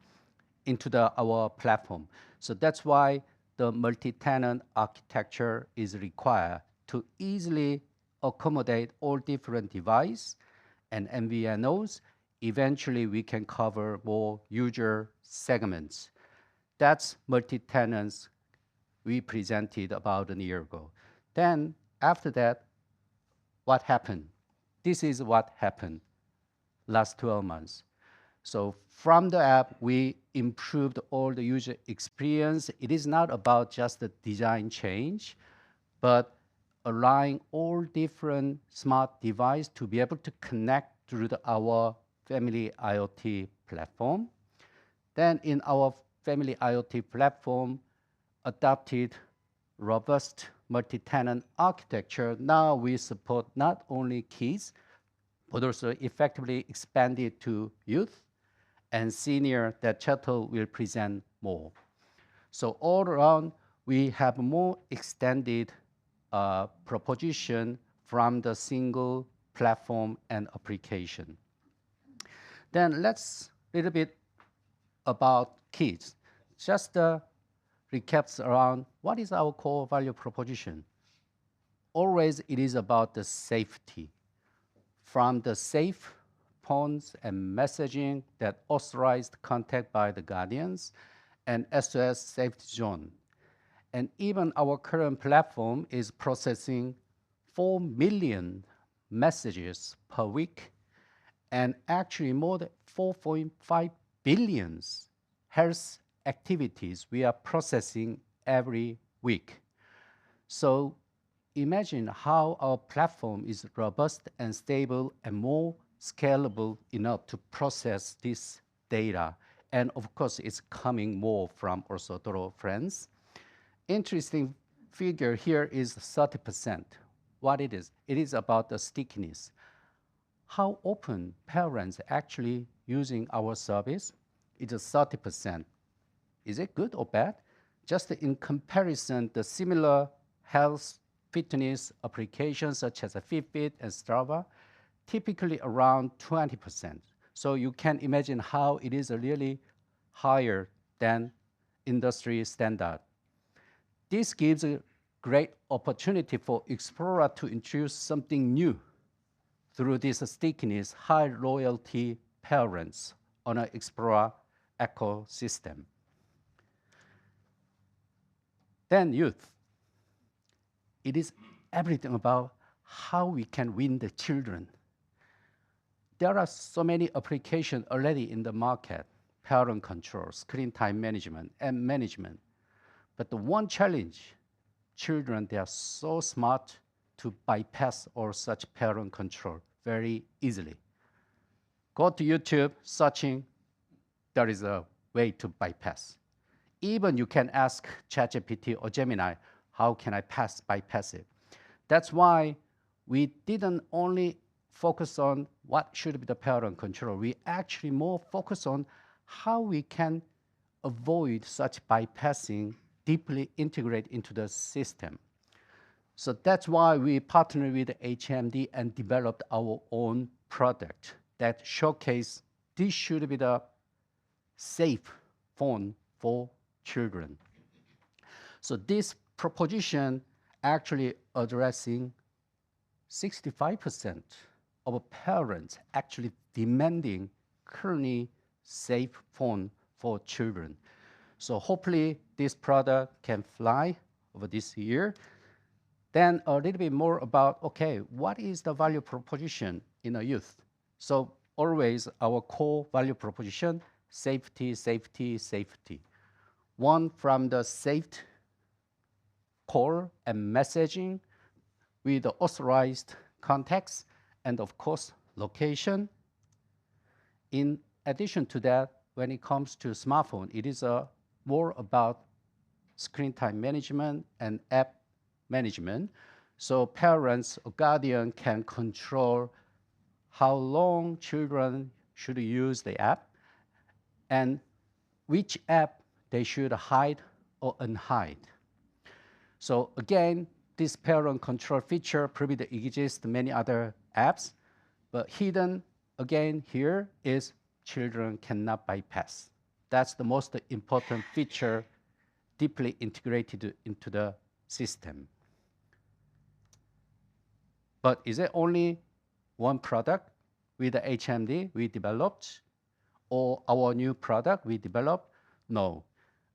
into our platform. So that's why the multi-tenant architecture is required to easily accommodate all different devices and MVNOs. Eventually, we can cover more user segments. That's multi-tenants we presented about a year ago. Then after that, what happened? This is what happened last 12 months. So from the app, we improved all the user experience. It is not about just the design change, but allowing all different smart devices to be able to connect through our family IoT platform. Then in our family IoT platform, adopted robust multi-tenant architecture. Now we support not only kids, but also effectively expanded to youth and senior that Chetal will present more. So all around, we have more extended proposition from the single platform and application. Then let's a little bit about kids. Just recaps around what is our core value proposition. Always it is about the safety. From the safe phones and messaging that authorized contact by the guardians and SOS safety zone. And even our current platform is processing 4 million messages per week, and actually more than 4.5 billion health activities we are processing every week. So imagine how our platform is robust and stable and more scalable enough to process this data. And of course, it's coming more from also Doro friends. Interesting figure here is 30%. What it is? It is about the stickiness. How open parents actually using our service? It is 30%. Is it good or bad? Just in comparison, the similar health fitness applications such as Fitbit and Strava, typically around 20%. So you can imagine how it is really higher than industry standard. This gives a great opportunity for Xplora to introduce something new through this stickiness, high loyalty parents on an Xplora ecosystem. Then youth. It is everything about how we can win the children. There are so many applications already in the market, parent control, screen time management, and management. But the one challenge, children, they are so smart to bypass all such parent control very easily. Go to YouTube, searching, there is a way to bypass. Even you can ask ChatGPT or Gemini, how can I bypass it? That's why we didn't only focus on what should be the parent control. We actually more focus on how we can avoid such bypassing, deeply integrate into the system. So that's why we partnered with HMD and developed our own product that showcase this should be the safe phone for children. So this proposition actually addressing 65% of parents actually demanding currently safe phone for children. So hopefully this product can fly over this year. Then a little bit more about, okay, what is the value proposition in a youth? So always our core value proposition, safety, safety, safety. One from the safe core and messaging with the authorized context and of course location. In addition to that, when it comes to smartphone, it is more about screen time management, and app management. So parents or guardian can control how long children should use the app and which app they should hide or unhide. So again, this parent control feature probably exists in many other apps, but hidden again here is children cannot bypass. That's the most important feature deeply integrated into the system. But is it only one product with the HMD we developed or our new product we developed? No.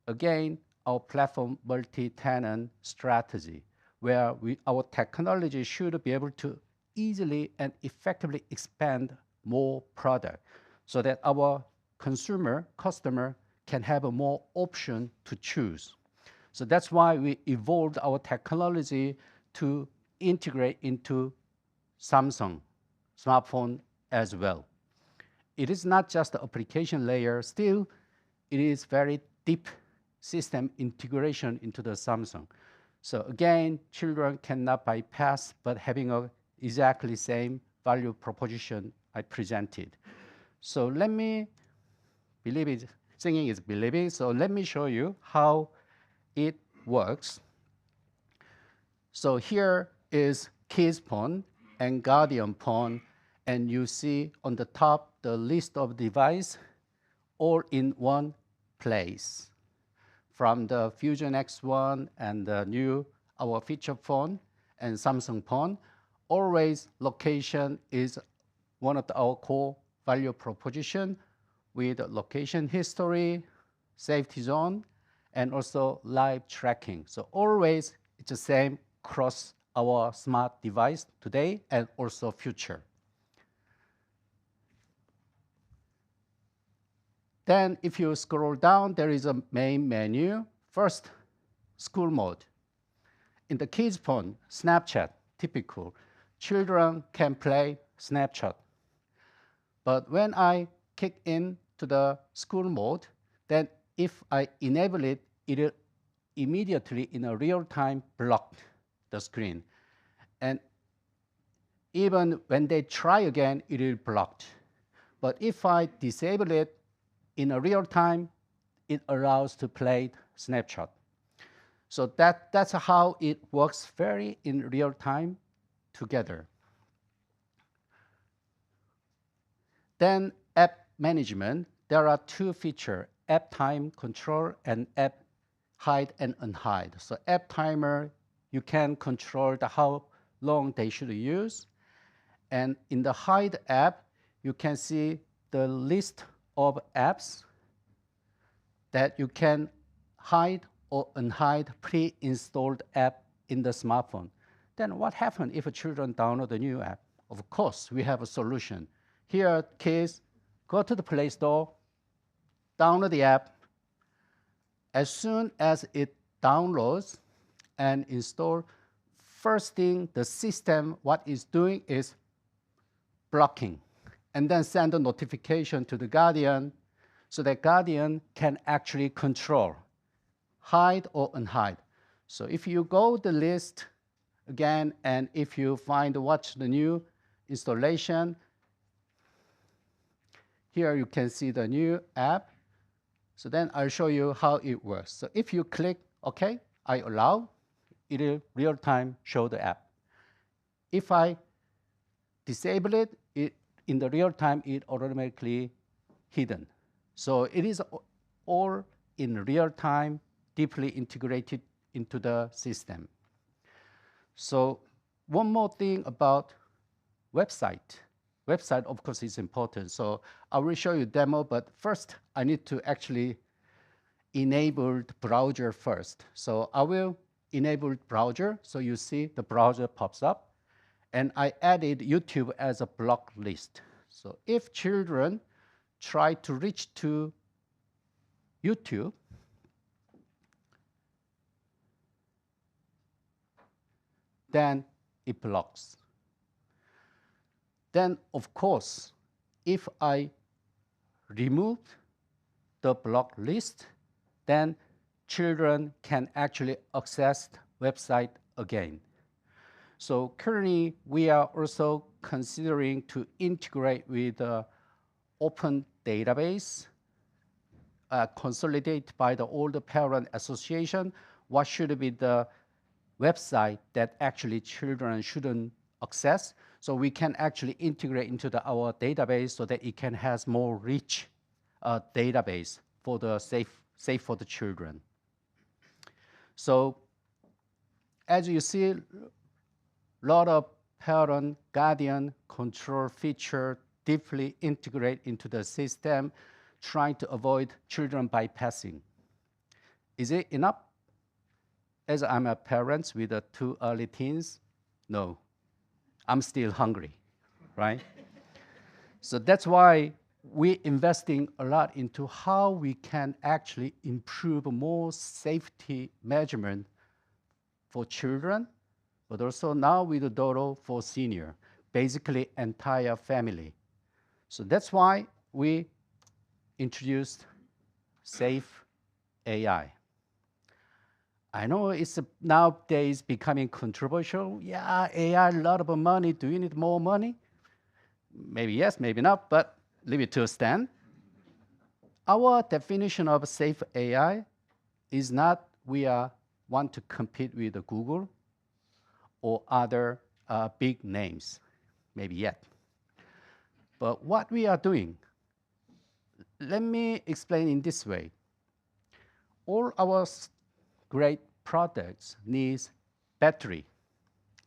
Again, our platform multi-tenant strategy, where our technology should be able to easily and effectively expand more product so that our customer can have a more option to choose. So that's why we evolved our technology to integrate into Samsung smartphone as well. It is not just the application layer, still it is very deep system integration into the Samsung. So again, children cannot bypass, but having a exactly same value proposition I presented. So let me, singing is believing, so let me show you how it works. So here is kids phone and guardian phone, and you see on the top the list of device all in one place. From the Fusion X1 and the new, our feature phone and Samsung phone, always location is one of our core value proposition with location history, safety zone, and also live tracking. So always it's the same across our smart device today and also future. Then if you scroll down, there is a main menu. First, school mode. In the kids phone, Snapchat, typical. Children can play Snapchat. But when I kick in to the school mode, then if I enable it, it will immediately in a real time block the screen. And even when they try again, it will block. But if I disable it in a real time, it allows to play Snapchat. So that's how it works very in real time together. Then app management, there are two features, app time control and app hide and unhide. So app timer, you can control how long they should use. And in the hide app, you can see the list of apps that you can hide or unhide pre-installed app in the smartphone. Then what happens if children download a new app? Of course, we have a solution. Here, kids, go to the Play Store, download the app. As soon as it downloads and install, first thing the system, what it's doing is blocking, and then send a notification to the guardian so that guardian can actually control, hide or unhide. So if you go the list again, and if you find watch the new installation, here you can see the new app. So then I'll show you how it works. So if you click OK, I allow, it will real time show the app. If I disable it, in the real time, it automatically hidden. So it is all in real time, deeply integrated into the system. So one more thing about website. Website, of course, is important. So I will show you a demo, but first I need to actually enable the browser first. So I will enable browser, so you see the browser pops up. And I added YouTube as a block list. So if children try to reach to YouTube, then it blocks. Then, of course, if I remove the block list, then children can actually access website again. So currently, we are also considering to integrate with open database, consolidated by the older parent association. What should be the website that actually children shouldn't access? So we can actually integrate into our database so that it can has more rich database for the safe for the children. So as you see, a lot of parent guardian control feature deeply integrate into the system, trying to avoid children bypassing. Is it enough? As I'm a parent with 2 early teens, no, I'm still hungry, right? So that's why we're investing a lot into how we can actually improve more safety measurement for children, but also now with the Dodo for senior, basically entire family. So that's why we introduced Safe AI. I know it's nowadays becoming controversial. Yeah, AI, a lot of money. Do you need more money? Maybe yes, maybe not, but leave it to Stan. Our definition of safe AI is not we want to compete with Google or other big names, maybe yet. But what we are doing, let me explain in this way. All our great products needs battery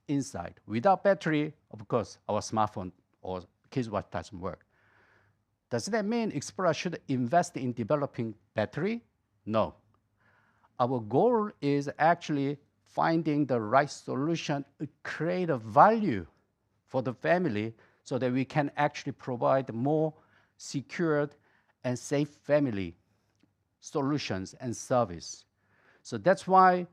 inside. Without battery, of course, our smartphone or kids watch doesn't work. Does that mean Xplora should invest in developing battery? No. Our goal is actually finding the right solution, create a value for the family so that we can actually provide more secured and safe family solutions and service. So that's why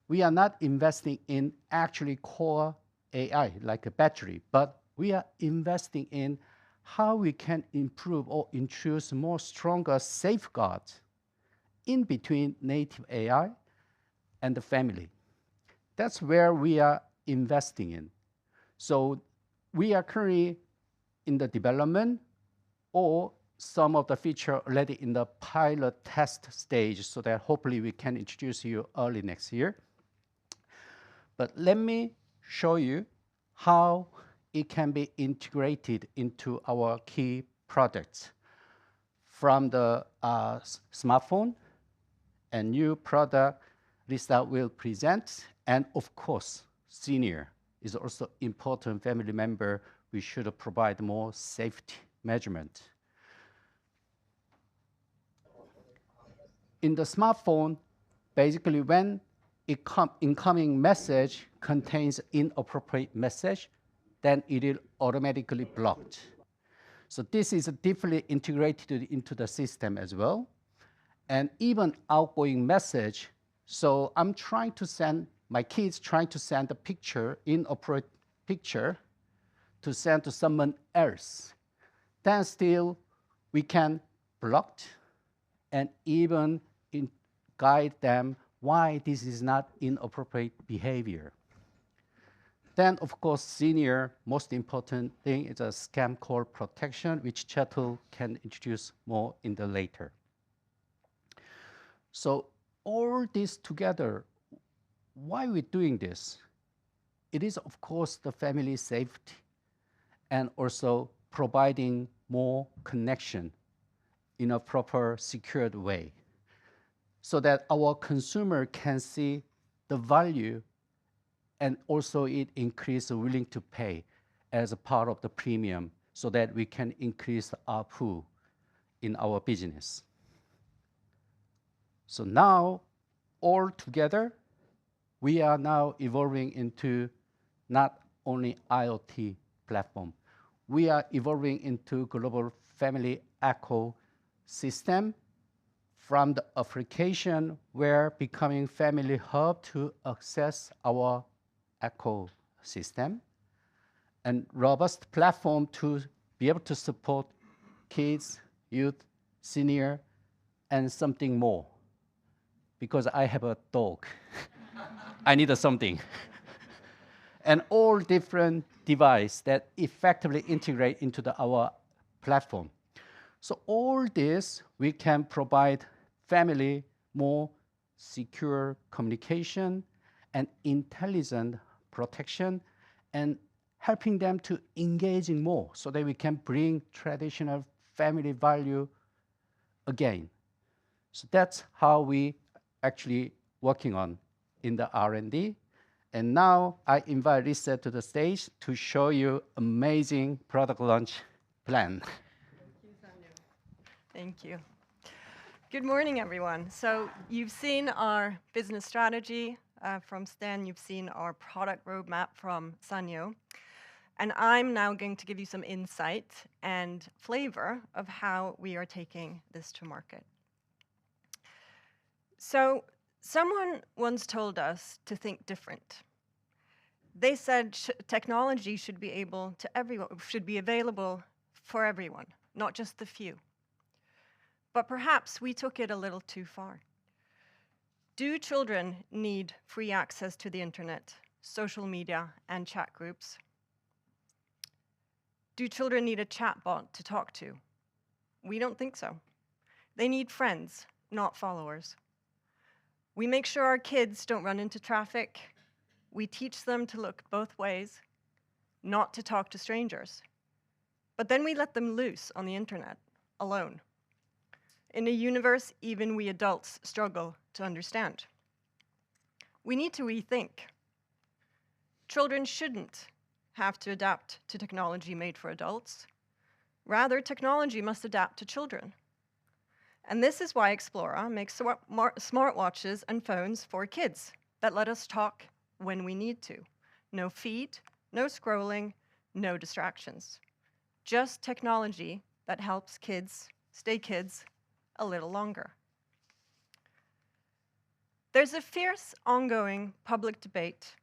we are not investing in actually core AI like a battery, but we are investing in how we can improve or introduce more stronger safeguards in between native AI and the family. That's where we are investing in. So we are currently in the development or some of the feature already in the pilot test stage so that hopefully we can introduce you early next year. But let me show you how it can be integrated into our key products from the smartphone and new product Lisa will present. And of course, senior is also important family member. We should provide more safety measurement. In the smartphone, basically when incoming message contains inappropriate message, then it is automatically blocked. So this is deeply integrated into the system as well. And even outgoing message, so I'm trying to send, my kids trying to send a picture, inappropriate picture, to send to someone else. Then still, we can block and even guide them why this is not inappropriate behavior. Then, of course, senior, most important thing is a scam call protection, which Chetul can introduce more in the later. So all this together, why are we doing this? It is, of course, the family safety and also providing more connection in a proper, secured way so that our consumer can see the value and also it increase the willing to pay as a part of the premium so that we can increase our pool in our business. So now, all together, we are now evolving into not only IoT platform, we are evolving into global family ecosystem from the application where becoming family hub to access our ecosystem and robust platform to be able to support kids, youth, senior, and something more. because I have a dog. I need something. And all different devices that effectively integrate into our platform. So all this, we can provide family more secure communication and intelligent protection, and helping them to engaging more so that we can bring traditional family value again. So that's how we actually working on in the R&D. And now I invite Lisa to the stage to show you amazing product launch plan. Thank you. Good morning, everyone. So you've seen our business strategy from Sten. You've seen our product roadmap from Sanyo. And I'm now going to give you some insight and flavor of how we are taking this to market. So someone once told us to think different. They said technology should be available for everyone, not just the few. But perhaps we took it a little too far. Do children need free access to the internet, social media, and chat groups? Do children need a chatbot to talk to? We don't think so. They need friends, not followers. We make sure our kids don't run into traffic. We teach them to look both ways, not to talk to strangers. But then we let them loose on the internet, alone, in a universe even we adults struggle to understand. We need to rethink. Children shouldn't have to adapt to technology made for adults. Rather, technology must adapt to children. And this is why Xplora makes smartwatches and phones for kids that let us talk when we need to. No feed, no scrolling, no distractions. Just technology that helps kids stay kids a little longer. There's a fierce ongoing public debate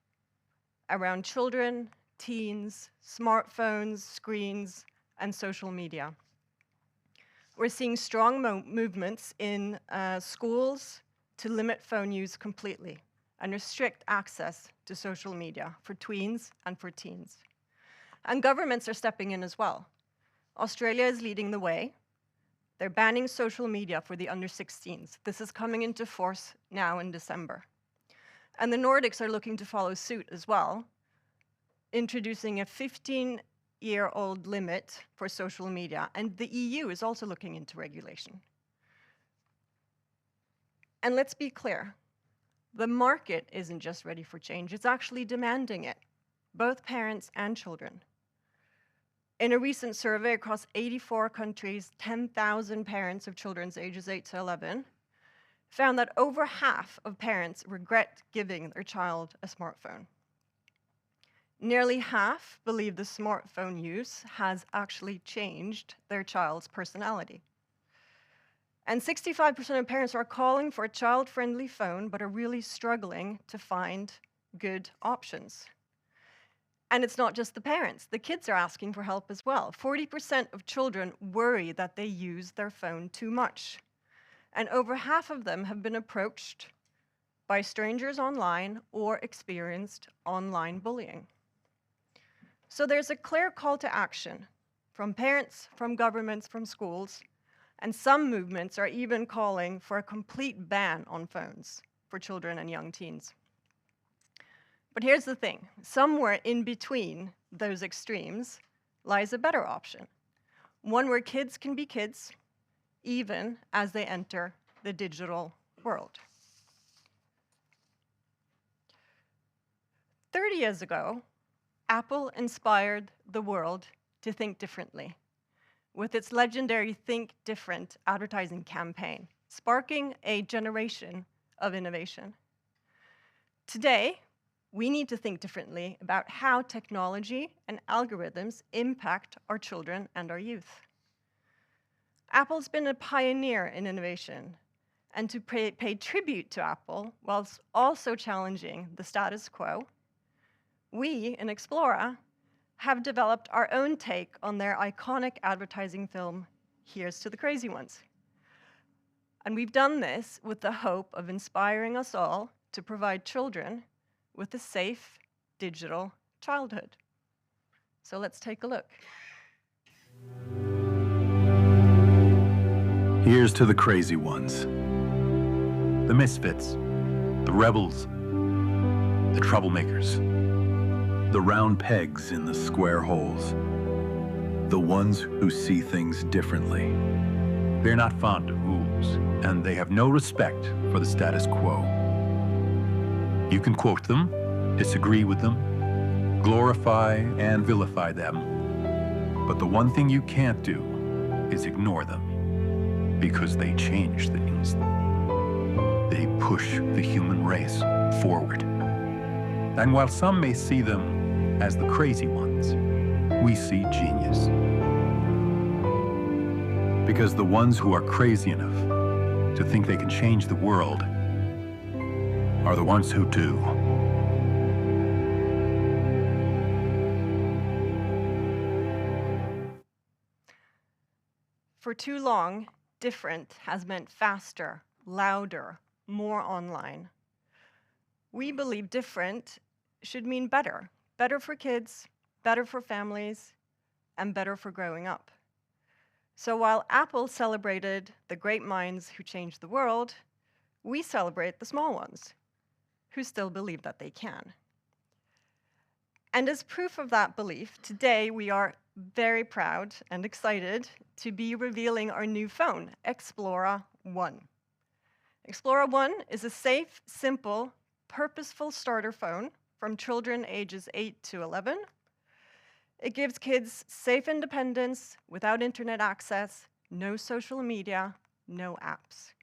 around children, teens, smartphones, screens, and social media. We're seeing strong movements in schools to limit phone use completely and restrict access to social media for tweens and for teens. And governments are stepping in as well. Australia is leading the way. They're banning social media for the under 16s. This is coming into force now in December. And the Nordics are looking to follow suit as well, introducing a 15-year-old limit for social media. And the EU is also looking into regulation. And let's be clear, the market isn't just ready for change, it's actually demanding it, both parents and children. In a recent survey across 84 countries, 10,000 parents of children's ages 8 to 11 found that over half of parents regret giving their child a smartphone. Nearly half believe the smartphone use has actually changed their child's personality. And 65% of parents are calling for a child-friendly phone, but are really struggling to find good options. And it's not just the parents. The kids are asking for help as well. 40% of children worry that they use their phone too much. And over half of them have been approached by strangers online or experienced online bullying. So there's a clear call to action from parents, from governments, from schools, and some movements are even calling for a complete ban on phones for children and young teens. But here's the thing, somewhere in between those extremes lies a better option, one where kids can be kids, even as they enter the digital world. 30 years ago, Apple inspired the world to think differently with its legendary Think Different advertising campaign, sparking a generation of innovation. Today, we need to think differently about how technology and algorithms impact our children and our youth. Apple's been a pioneer in innovation, and to pay tribute to Apple, whilst also challenging the status quo, we in Xplora have developed our own take on their iconic advertising film, Here's to the Crazy Ones. And we've done this with the hope of inspiring us all to provide children with a safe digital childhood. So let's take a look. Here's to the crazy ones, the misfits, the rebels, the troublemakers, the round pegs in the square holes, the ones who see things differently. They're not fond of rules, and they have no respect for the status quo. You can quote them, disagree with them, glorify and vilify them, but the one thing you can't do is ignore them, because they change things. They push the human race forward. And while some may see them as the crazy ones, we see genius. Because the ones who are crazy enough to think they can change the world are the ones who do. For too long, different has meant faster, louder, more online. We believe different should mean better. Better for kids, better for families, and better for growing up. So while Apple celebrated the great minds who changed the world, we celebrate the small ones who still believe that they can. And as proof of that belief, today we are very proud and excited to be revealing our new phone, Xplora 1. Xplora 1 is a safe, simple, purposeful starter phone from children ages 8 to 11. It gives kids safe independence without internet access, no social media, no apps.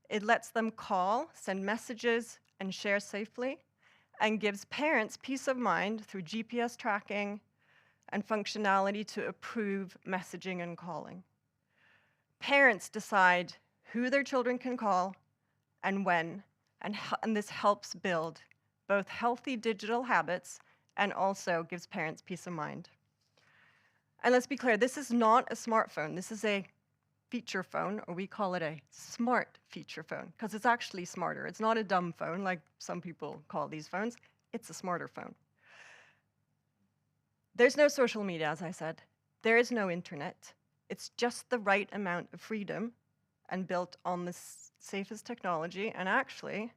It lets them call, send messages, and share safely, and gives parents peace of mind through GPS tracking and functionality to approve messaging and calling. Parents decide who their children can call and when, and this helps build both healthy digital habits and also gives parents peace of mind. And let's be clear, this is not a smartphone. This is a feature phone, or we call it a smart feature phone, because it's actually smarter. It's not a dumb phone like some people call these phones. It's a smarter phone. There's no social media, as I said. There is no internet. It's just the right amount of freedom and built on the safest technology. And actually,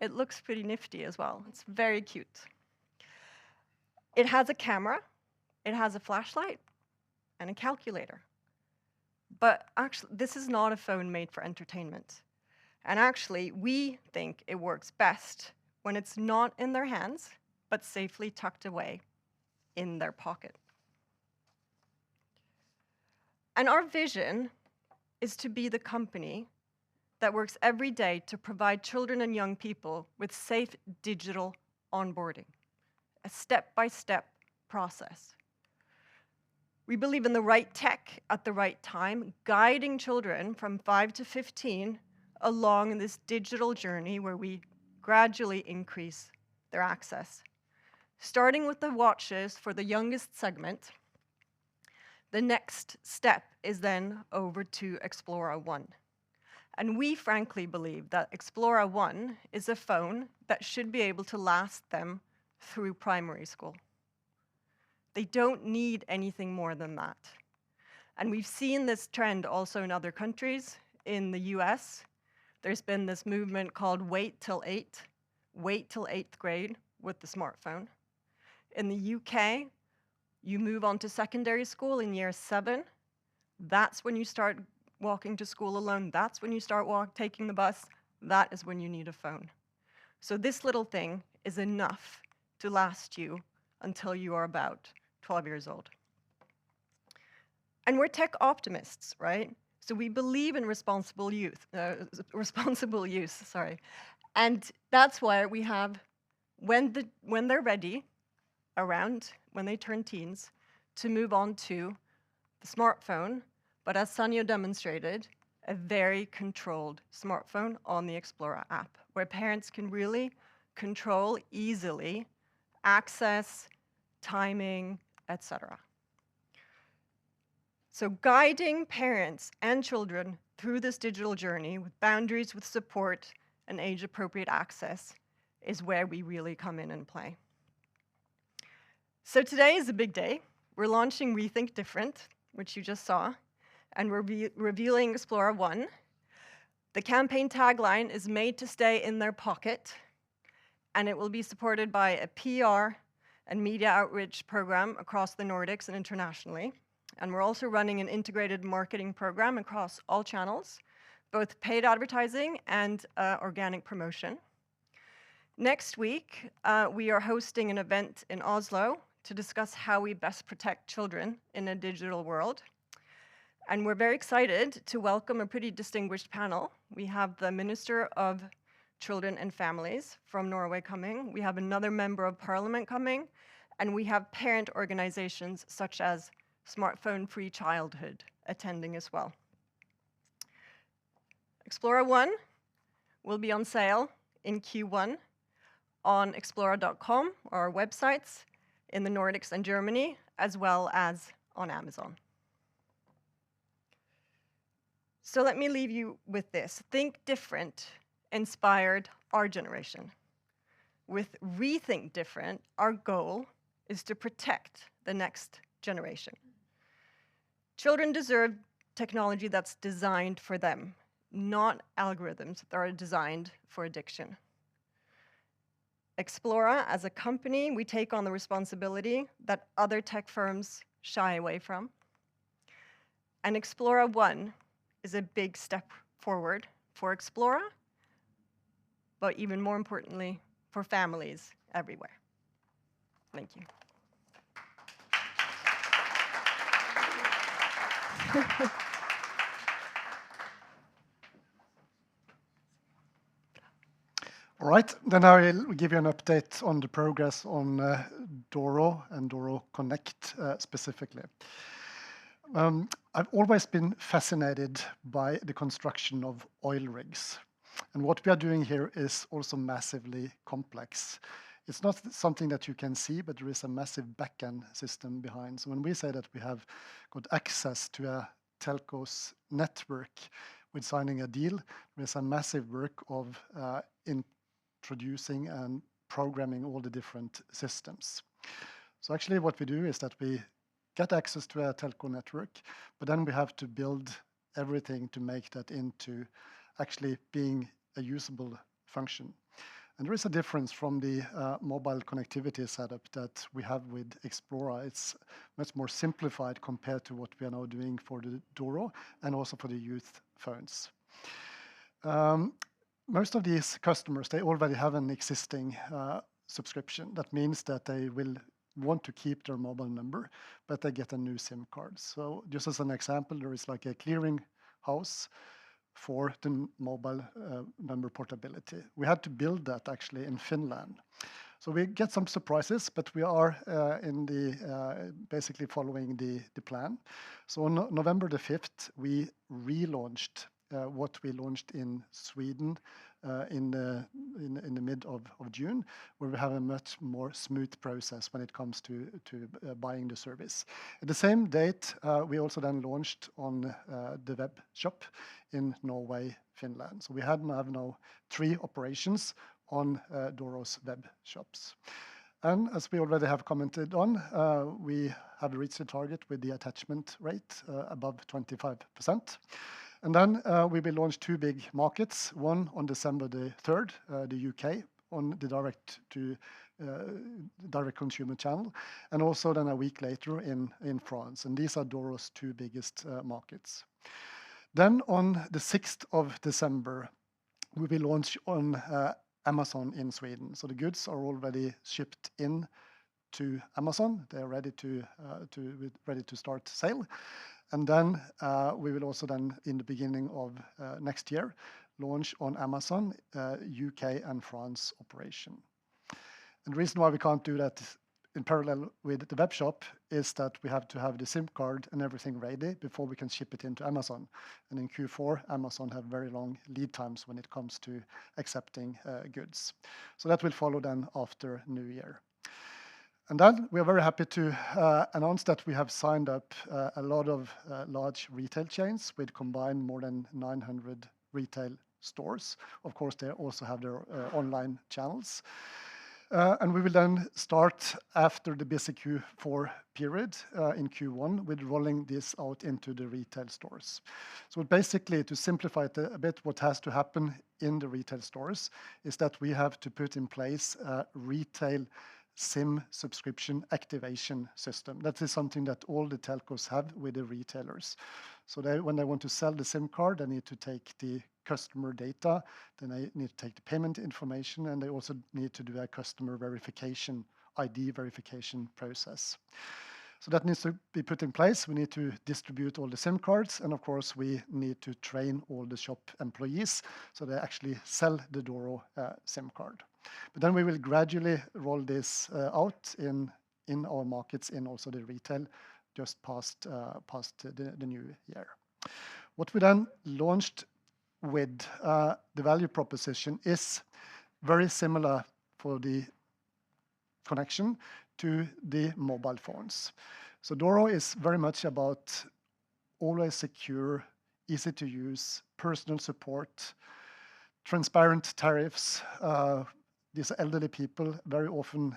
it looks pretty nifty as well. It's very cute. It has a camera, it has a flashlight, and a calculator. But actually, this is not a phone made for entertainment. And actually, we think it works best when it's not in their hands, but safely tucked away in their pocket. And our vision is to be the company that works every day to provide children and young people with safe digital onboarding, a step-by-step process. We believe in the right tech at the right time, guiding children from 5 to 15 along this digital journey where we gradually increase their access. Starting with the watches for the youngest segment, the next step is then over to Xplora 1. And we frankly believe that Xplora 1 is a phone that should be able to last them through primary school. They don't need anything more than that. And we've seen this trend also in other countries. In the US, there's been this movement called wait till 8th grade with the smartphone. In the UK, you move on to secondary school in year 7. That's when you start walking to school alone. That's when you start taking the bus. That is when you need a phone. So this little thing is enough to last you until you are about 12 years old. And we're tech optimists, right? So we believe in responsible use. And that's why we have, when they're ready, around when they turn teens, to move on to the smartphone, but as Sanyo demonstrated, a very controlled smartphone on the Xplora app, where parents can really control easily access, timing, etc. So guiding parents and children through this digital journey with boundaries, with support, and age-appropriate access is where we really come in and play. So today is a big day. We're launching Rethink Different, which you just saw, and we're revealing Xplora One. The campaign tagline is made to stay in their pocket, and it will be supported by a PR and media outreach program across the Nordics and internationally. And we're also running an integrated marketing program across all channels, both paid advertising and organic promotion. Next week, we are hosting an event in Oslo to discuss how we best protect children in a digital world. And we're very excited to welcome a pretty distinguished panel. We have the Minister of Children and Families from Norway coming. We have another member of parliament coming, and we have parent organizations such as Smartphone Free Childhood attending as well. Xplora One will be on sale in Q1 on xplora.com, our websites in the Nordics and Germany, as well as on Amazon. So let me leave you with this. Think Different inspired our generation. With Rethink Different, our goal is to protect the next generation. Children deserve technology that's designed for them, not algorithms that are designed for addiction. Xplora, as a company, we take on the responsibility that other tech firms shy away from. And Xplora One is a big step forward for Xplora, but even more importantly, for families everywhere. Thank you. All right, then I will give you an update on the progress on Doro and Doro Connect specifically. I've always been fascinated by the construction of oil rigs. And what we are doing here is also massively complex. It's not something that you can see, but there is a massive backend system behind. So when we say that we have got access to a telco's network with signing a deal, there's a massive work of introducing and programming all the different systems. So actually what we do is that we get access to a telco network, but then we have to build everything to make that into actually being a usable function. And there is a difference from the mobile connectivity setup that we have with Xplora. It's much more simplified compared to what we are now doing for the Doro and also for the youth phones. Most of these customers, they already have an existing subscription. That means that they will want to keep their mobile number, but they get a new SIM card. So just as an example, there is like a clearing house for the mobile number portability. We had to build that actually in Finland. So we get some surprises, but we are basically following the plan. So on November the 5th, we relaunched what we launched in Sweden in the mid of June, where we have a much more smooth process when it comes to buying the service. At the same date, we also then launched on the web shop in Norway, Finland. So we have now 3 operations on Doro's web shops. And as we already have commented on, we have reached the target with the attachment rate above 25%. And then we will launch 2 big markets, one on December the 3rd, the UK, on the direct consumer channel, and also then a week later in France. And these are Doro's 2 biggest markets. Then on the 6th of December, we will launch on Amazon in Sweden. So the goods are already shipped in to Amazon. They are ready to start sale. And then we will also then, in the beginning of next year, launch on Amazon, UK and France operation. And the reason why we can't do that in parallel with the web shop is that we have to have the SIM card and everything ready before we can ship it into Amazon. And in Q4, Amazon have very long lead times when it comes to accepting goods. So that will follow then after New Year. And then we are very happy to announce that we have signed up a lot of large retail chains with combined more than 900 retail stores. Of course, they also have their online channels. And we will then start after the busy Q4 period in Q1 with rolling this out into the retail stores. So basically, to simplify it a bit, what has to happen in the retail stores is that we have to put in place a retail SIM subscription activation system. That is something that all the telcos have with the retailers. So when they want to sell the SIM card, they need to take the customer data, then they need to take the payment information, and they also need to do a customer verification, ID verification process. So that needs to be put in place. We need to distribute all the SIM cards, and of course, we need to train all the shop employees so they actually sell the Doro SIM card. But then we will gradually roll this out in our markets, in also the retail, just past the new year. What we then launched with the value proposition is very similar for the connection to the mobile phones. So Doro is very much about always secure, easy to use, personal support, transparent tariffs. These are elderly people, very often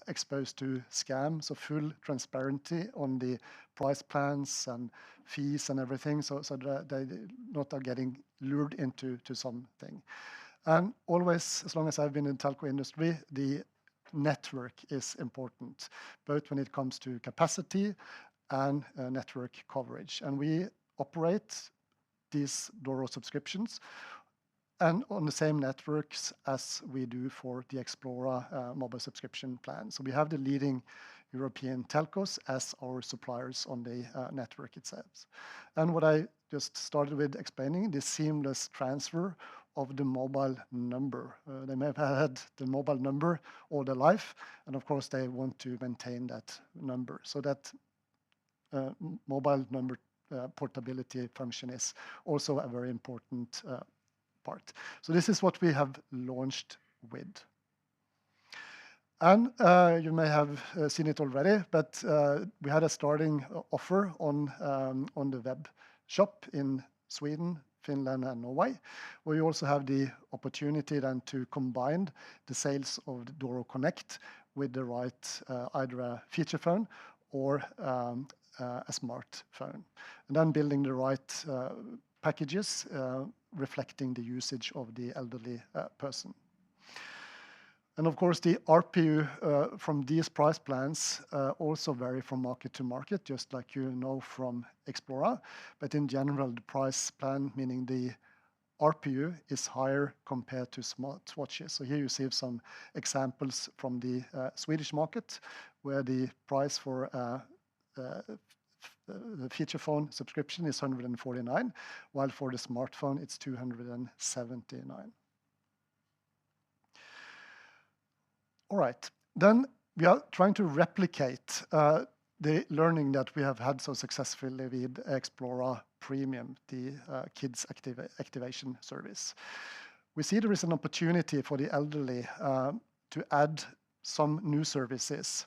exposed to scams, so full transparency on the price plans and fees and everything, so that they not are getting lured into something. And always, as long as I've been in the telco industry, the network is important, both when it comes to capacity and network coverage. And we operate these Doro subscriptions and on the same networks as we do for the Xplora mobile subscription plan. So we have the leading European telcos as our suppliers on the network itself. And what I just started with explaining, the seamless transfer of the mobile number. They may have had the mobile number all their life, and of course they want to maintain that number. So that mobile number portability function is also a very important part. So this is what we have launched with. And you may have seen it already, but we had a starting offer on the web shop in Sweden, Finland, and Norway, where you also have the opportunity then to combine the sales of the Doro Connect with the right either a feature phone or a smartphone, and then building the right packages reflecting the usage of the elderly person. And of course, the RPU from these price plans also vary from market to market, just like you know from Xplora. But in general, the price plan, meaning the RPU, is higher compared to smartwatches. So here you see some examples from the Swedish market, where the price for the feature phone subscription is 149, while for the smartphone it's 279. All right, then we are trying to replicate the learning that we have had so successfully with Xplora Premium, the kids activation service. We see there is an opportunity for the elderly to add some new services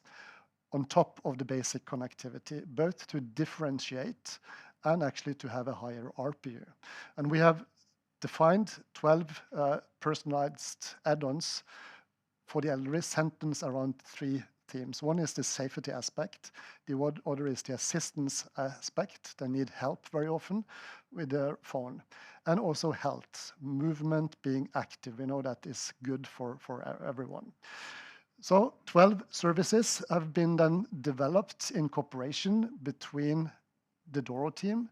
on top of the basic connectivity, both to differentiate and actually to have a higher RPU. And we have defined 12 personalized add-ons for the elderly, centered around 3 themes. One is the safety aspect. The other is the assistance aspect. They need help very often with their phone. And also health, movement, being active. We know that is good for everyone. So 12 services have been then developed in cooperation between the Doro team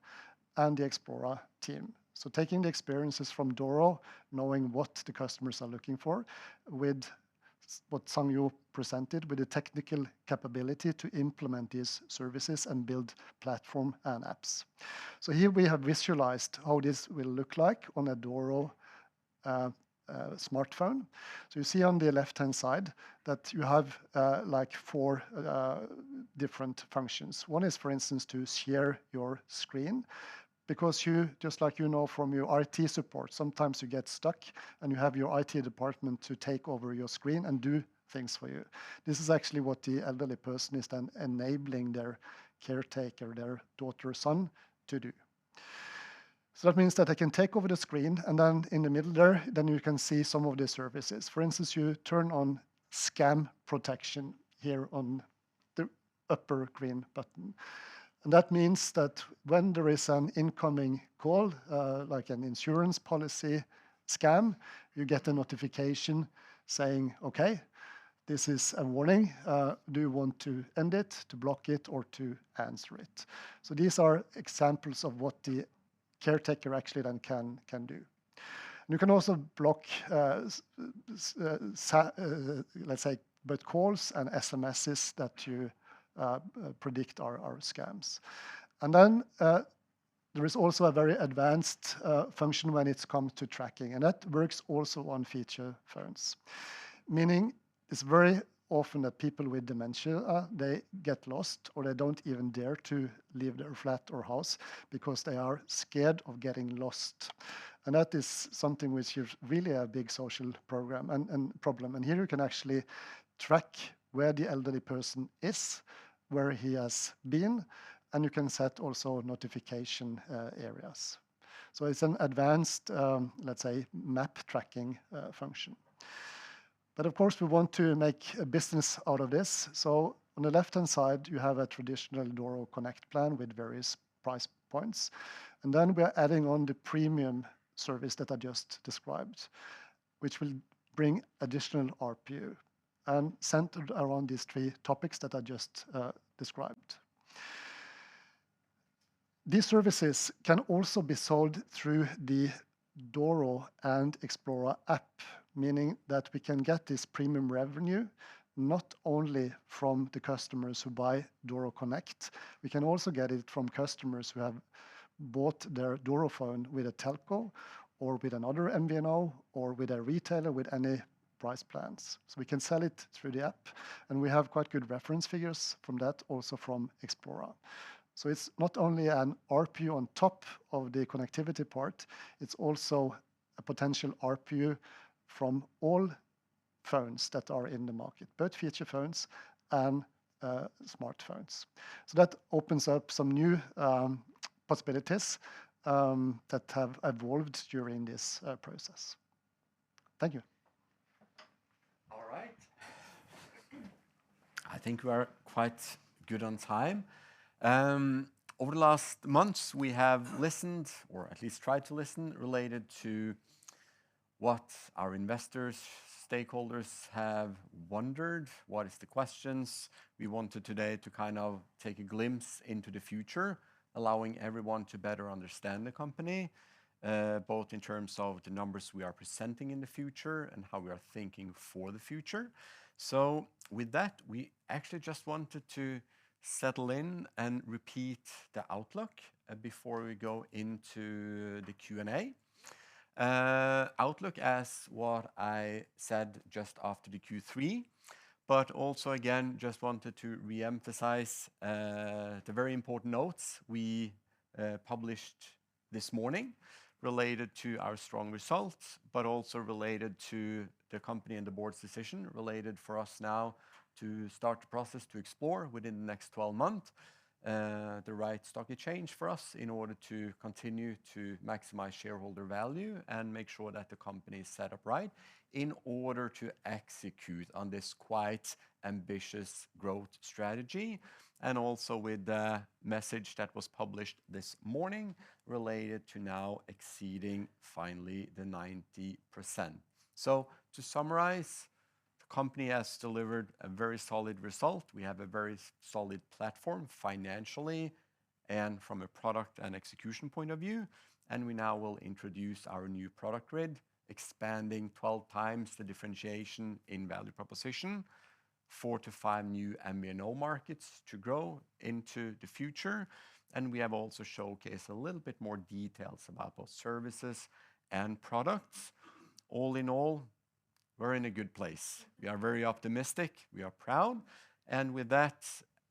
and the Xplora team. So taking the experiences from Doro, knowing what the customers are looking for, with what Sang-Yu presented, with the technical capability to implement these services and build platform and apps. So here we have visualized how this will look like on a Doro smartphone. So you see on the left-hand side that you have like 4 different functions. One is, for instance, to share your screen, because you, just like you know from your IT support, sometimes you get stuck and you have your IT department to take over your screen and do things for you. This is actually what the elderly person is then enabling their caretaker, their daughter or son, to do. So that means that I can take over the screen, and then in the middle there, then you can see some of the services. For instance, you turn on scam protection here on the upper green button. And that means that when there is an incoming call, like an insurance policy scam, you get a notification saying, okay, this is a warning. Do you want to end it, to block it, or to answer it? So these are examples of what the caretaker actually then can do. And you can also block, let's say, both calls and SMSs that you predict are scams. And then there is also a very advanced function when it comes to tracking, and that works also on feature phones. Meaning it's very often that people with dementia, they get lost or they don't even dare to leave their flat or house because they are scared of getting lost. And that is something which is really a big social program and problem. And here you can actually track where the elderly person is, where he has been, and you can set also notification areas. So it's an advanced, let's say, map tracking function. But of course, we want to make a business out of this. So on the left-hand side, you have a traditional Doro Connect plan with various price points. And then we're adding on the premium service that I just described, which will bring additional RPU and centered around these three topics that I just described. These services can also be sold through the Doro and Xplora app, meaning that we can get this premium revenue not only from the customers who buy Doro Connect, we can also get it from customers who have bought their Doro phone with a telco or with another MVNO or with a retailer with any price plans. So we can sell it through the app, and we have quite good reference figures from that also from Xplora. So it's not only an RPU on top of the connectivity part, it's also a potential RPU from all phones that are in the market, both feature phones and smartphones. So that opens up some new possibilities that have evolved during this process. Thank you. All right. I think we are quite good on time. Over the last months, we have listened, or at least tried to listen, related to what our investors, stakeholders have wondered, what is the questions. We wanted today to kind of take a glimpse into the future, allowing everyone to better understand the company, both in terms of the numbers we are presenting in the future and how we are thinking for the future. So with that, we actually just wanted to settle in and repeat the outlook before we go into the Q&A. Outlook as what I said just after the Q3, but also again, just wanted to re-emphasize the very important notes we published this morning related to our strong results, but also related to the company and the board's decision related for us now to start the process to explore within the next 12 months the right stock exchange for us in order to continue to maximize shareholder value and make sure that the company is set up right in order to execute on this quite ambitious growth strategy, and also with the message that was published this morning related to now exceeding finally the 90%. So to summarize, the company has delivered a very solid result. We have a very solid platform financially and from a product and execution point of view. And we now will introduce our new product grid, expanding 12 times the differentiation in value proposition, 4 to 5 new MVNO markets to grow into the future. And we have also showcased a little bit more details about both services and products. All in all, we're in a good place. We are very optimistic. We are proud. And with that,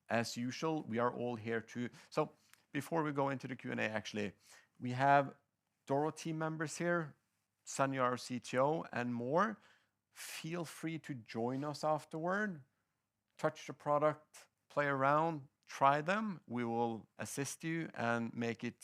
as usual, we are all here to... So before we go into the Q&A, actually, we have Doro team members here, Sanya, our CTO, and more. feel free to join us afterward, touch the product, play around, try them. We will assist you and make it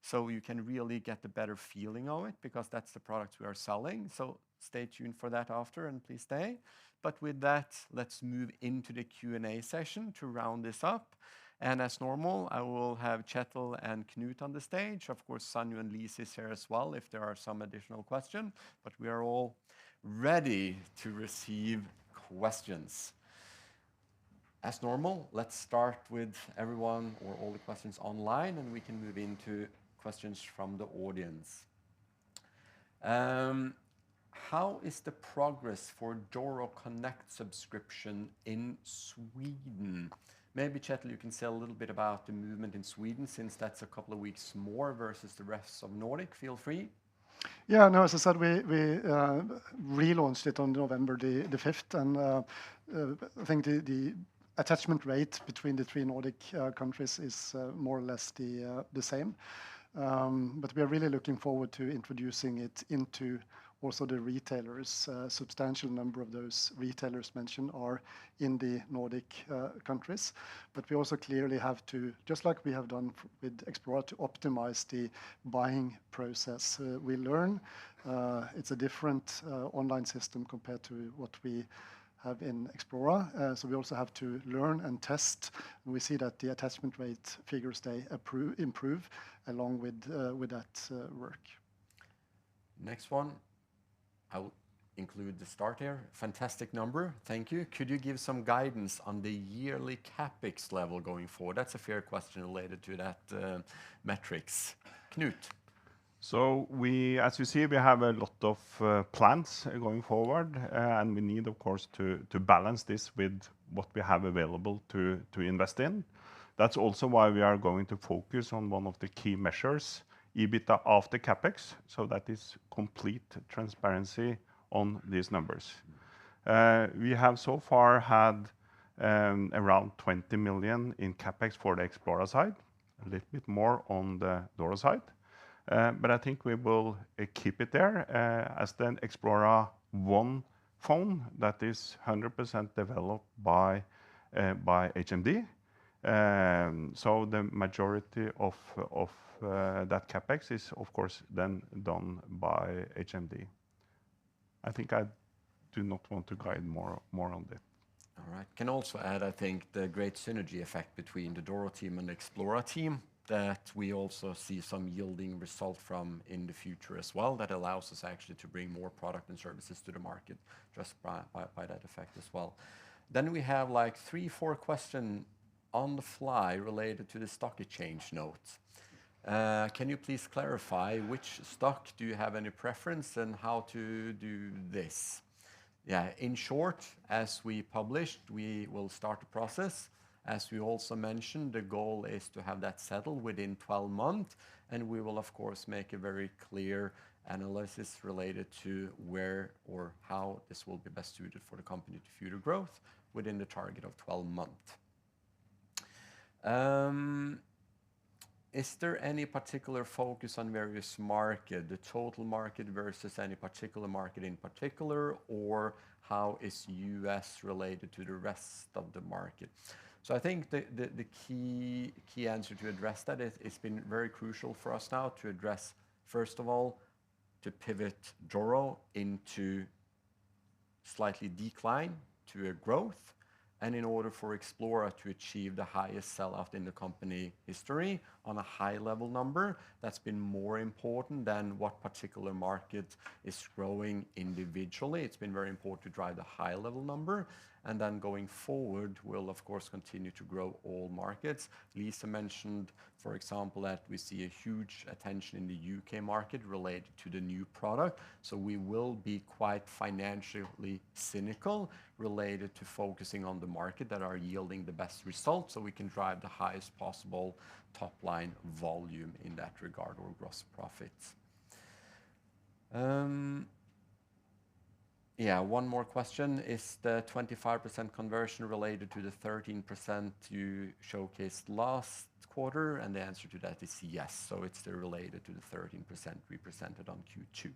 so you can really get a better feeling of it, because that's the products we are selling. So stay tuned for that after, and please stay. But with that, let's move into the Q&A session to round this up. And as normal, I will have Kjetil and Knut on the stage. Of course, Sanyu and Lise is here as well if there are some additional questions. But we are all ready to receive questions. As normal, let's start with everyone or all the questions online, and we can move into questions from the audience. How is the progress for Doro Connect subscription in Sweden? Maybe, Kjetil, you can say a little bit about the movement in Sweden, since that's a couple of weeks more versus the rest of Nordic. Feel free. Yeah, no, as I said, we relaunched it on November the 5th, and I think the attachment rate between the three Nordic countries is more or less the same. But we are really looking forward to introducing it into also the retailers. A substantial number of those retailers mentioned are in the Nordic countries. But we also clearly have to, just like we have done with Xplora, to optimize the buying process. We learn it's a different online system compared to what we have in Xplora. So we also have to learn and test. And we see that the attachment rate figures, they improve along with that work. Next one. I'll include the start here. Fantastic number. Thank you. Could you give some guidance on the yearly CapEx level going forward? That's a fair question related to that metrics. Knut. So as you see, we have a lot of plans going forward, and we need, of course, to balance this with what we have available to invest in. That's also why we are going to focus on one of the key measures, EBITDA after CapEx, so that is complete transparency on these numbers. We have so far had around 20 million in CapEx for the Xplora side, a little bit more on the Doro side. But I think we will keep it there as the Xplora One phone that is 100% developed by HMD. So the majority of that CapEx is, of course, then done by HMD. I think I do not want to guide more on that. All right. Can also add, I think, the great synergy effect between the Doro team and the Xplora team that we also see some yielding result from in the future as well, that allows us actually to bring more product and services to the market just by that effect as well. Then we have like 3-4 questions on the fly related to the stock exchange note. Can you please clarify which stock? Do you have any preference and how to do this? Yeah, in short, as we published, we will start the process. As we also mentioned, the goal is to have that settled within 12 months, and we will, of course, make a very clear analysis related to where or how this will be best suited for the company to future growth within the target of 12 months. Is there any particular focus on various market, the total market versus any particular market in particular, or how is US related to the rest of the market? So I think the key answer to address that is it's been very crucial for us now to address, first of all, to pivot Doro into slightly decline to a growth. And in order for Xplora to achieve the highest sellout in the company history on a high level number, that's been more important than what particular market is growing individually. It's been very important to drive the high level number. And then going forward, we'll of course continue to grow all markets. Lisa mentioned, for example, that we see a huge attention in the UK market related to the new product. So we will be quite financially cynical related to focusing on the market that are yielding the best results, so we can drive the highest possible top line volume in that regard, or gross profits. Yeah, one more question. Is the 25% conversion related to the 13% you showcased last quarter? And the answer to that is yes. So it's still related to the 13% we presented on Q2.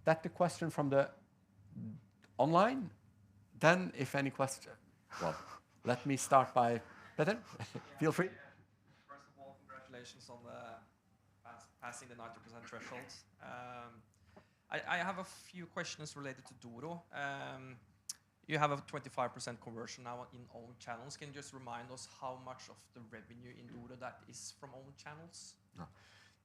That's the question from the online. Then, if any question, well, let me start by Peter. Feel free. First of all, congratulations on the passing the 90% threshold. I have a few questions related to Doro. You have a 25% conversion now in own channels. Can you just remind us how much of the revenue in Doro that is from own channels? No.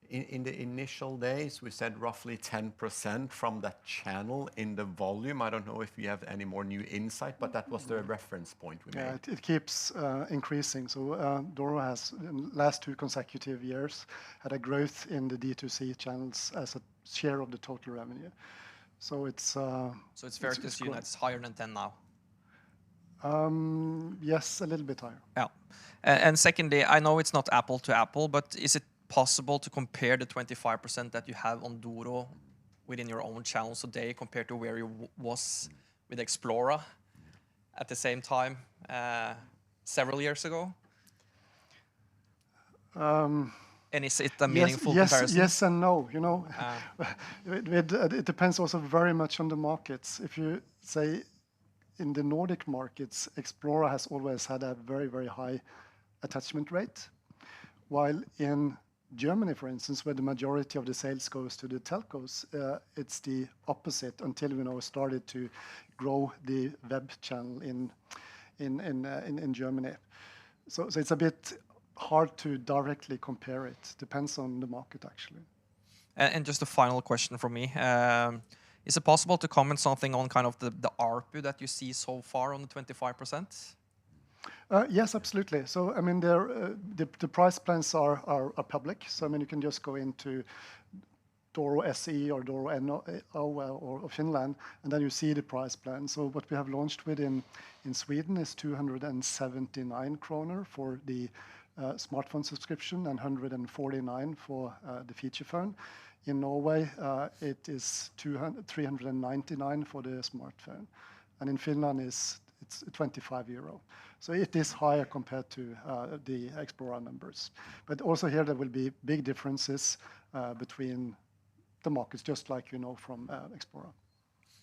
In the initial days, we said roughly 10% from that channel in the volume. I don't know if we have any more new insight, but that was the reference point we made. Yeah, it keeps increasing. So Doro has, in the last 2 consecutive years, had a growth in the D2C channels as a share of the total revenue. So it's So it's fair to assume that's higher than 10 now. Yes, a little bit higher. Yeah. And secondly, I know it's not apple to apple, but is it possible to compare the 25% that you have on Doro within your own channels today compared to where you was with Xplora at the same time several years ago? And is it a meaningful comparison? Yes and no. You know, it depends also very much on the markets. If you say in the Nordic markets, Xplora has always had a very, very high attachment rate, while in Germany, for instance, where the majority of the sales goes to the telcos, it's the opposite until we now started to grow the web channel in Germany. So it's a bit hard to directly compare it. Depends on the market, actually. And just a final question from me. Is it possible to comment something on kind of the ARPU that you see so far on the 25%? Yes, absolutely. So, I mean, the price plans are public. So, I mean, you can just go into Doro SE or Doro NO or Finland, and then you see the price plan. So what we have launched with in Sweden is 279 kroner for the smartphone subscription and 149 for the feature phone. In Norway, it is 399 for the smartphone, and in Finland it's 25 euro. So it is higher compared to the Xplora numbers. But also here there will be big differences between the markets, just like you know from Xplora.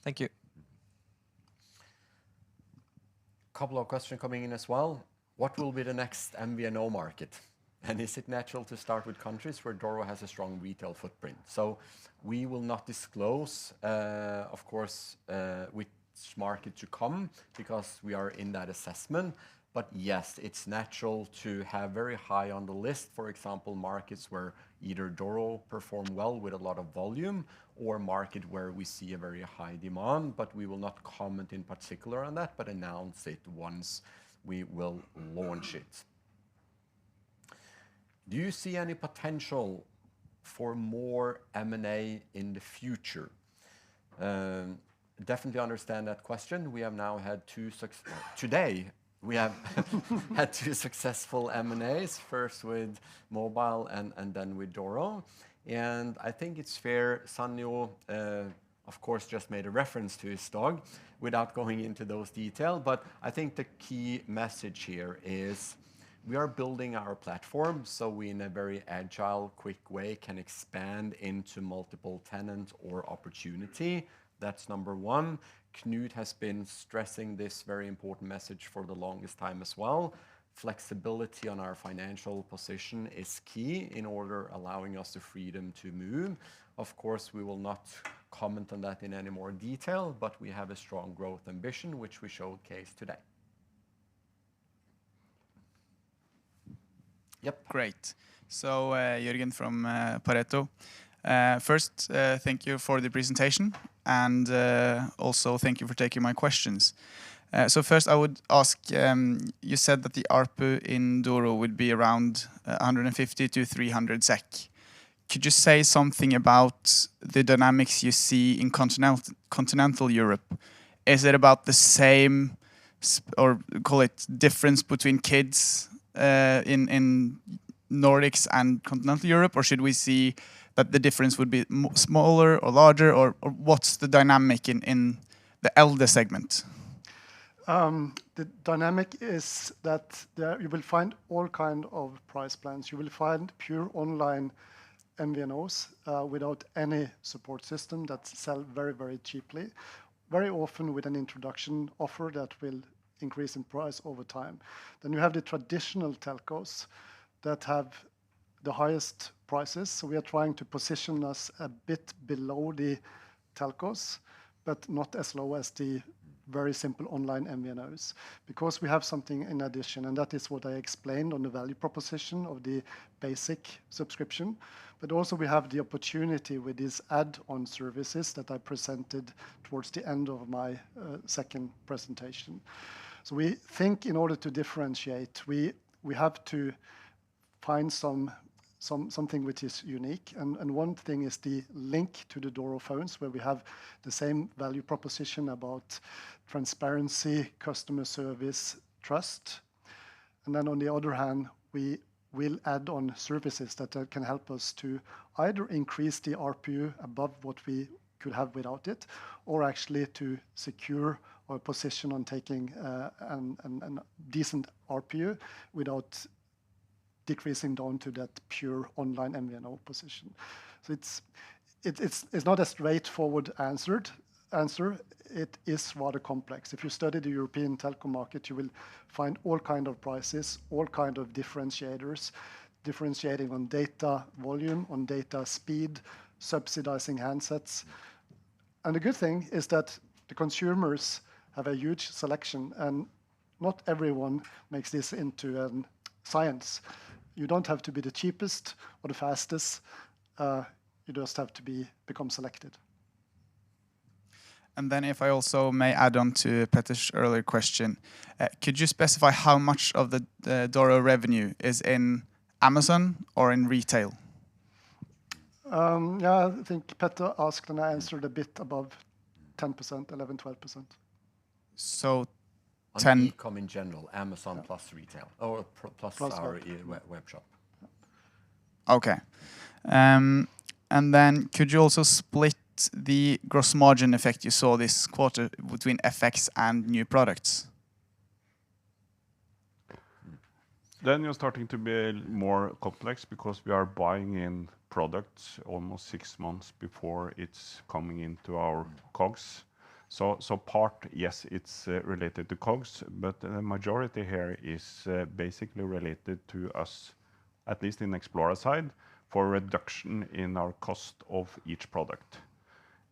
Thank you. Couple of questions coming in as well. What will be the next MVNO market? And is it natural to start with countries where Doro has a strong retail footprint? So we will not disclose, of course, which market to come because we are in that assessment. But yes, it's natural to have very high on the list, for example, markets where either Doro perform well with a lot of volume or market where we see a very high demand, but we will not comment in particular on that, but announce it once we will launch it. Do you see any potential for more M&A in the future? Definitely understand that question. We have now had today we have had 2 successful M&As, first with mobile and then with Doro. And I think it's fair, Sanyo, of course, just made a reference to his dog without going into those details. But I think the key message here is we are building our platform so we, in a very agile, quick way, can expand into multiple tenants or opportunity. That's number one. Knut has been stressing this very important message for the longest time as well. Flexibility on our financial position is key in order allowing us the freedom to move. Of course, we will not comment on that in any more detail, but we have a strong growth ambition, which we showcase today. Yep. Great. So, Jürgen from Pareto. First, thank you for the presentation, and also thank you for taking my questions. So first I would ask, you said that the ARPU in Doro would be around 150 to 300 SEK. Could you say something about the dynamics you see in continental Europe? Is it about the same, or call it difference between kids in Nordics and continental Europe, or should we see that the difference would be smaller or larger, or what's the dynamic in the elder segment? The dynamic is that you will find all kind of price plans. You will find pure online MVNOs without any support system that sell very, very cheaply, very often with an introduction offer that will increase in price over time. Then you have the traditional telcos that have the highest prices. So we are trying to position us a bit below the telcos, but not as low as the very simple online MVNOs, because we have something in addition, and that is what I explained on the value proposition of the basic subscription. But also we have the opportunity with these add-on services that I presented towards the end of my second presentation. So we think in order to differentiate, we have to find something which is unique. And one thing is the link to the Doro phones, where we have the same value proposition about transparency, customer service, trust. And then on the other hand, we will add on services that can help us to either increase the RPU above what we could have without it, or actually to secure our position on taking a decent RPU without decreasing down to that pure online MVNO position. So it's not a straightforward answer. It is rather complex. If you study the European telco market, you will find all kind of prices, all kind of differentiators, differentiating on data volume, on data speed, subsidizing handsets. And the good thing is that the consumers have a huge selection, and not everyone makes this into science. You don't have to be the cheapest or the fastest. You just have to become selected. And then if I also may add on to Peter's earlier question, could you specify how much of the Doro revenue is in Amazon or in retail? Yeah, I think Peter asked and I answered a bit above 10%, 11, 12%. So on 10 e-com in general, Amazon plus retail, or plus our web shop. Okay. And then could you also split the gross margin effect you saw this quarter between FX and new products? Then you're starting to be more complex because we are buying in products almost 6 months before it's coming into our COGS. So part, yes, it's related to COGS, but the majority here is basically related to us, at least in Xplora side, for reduction in our cost of each product.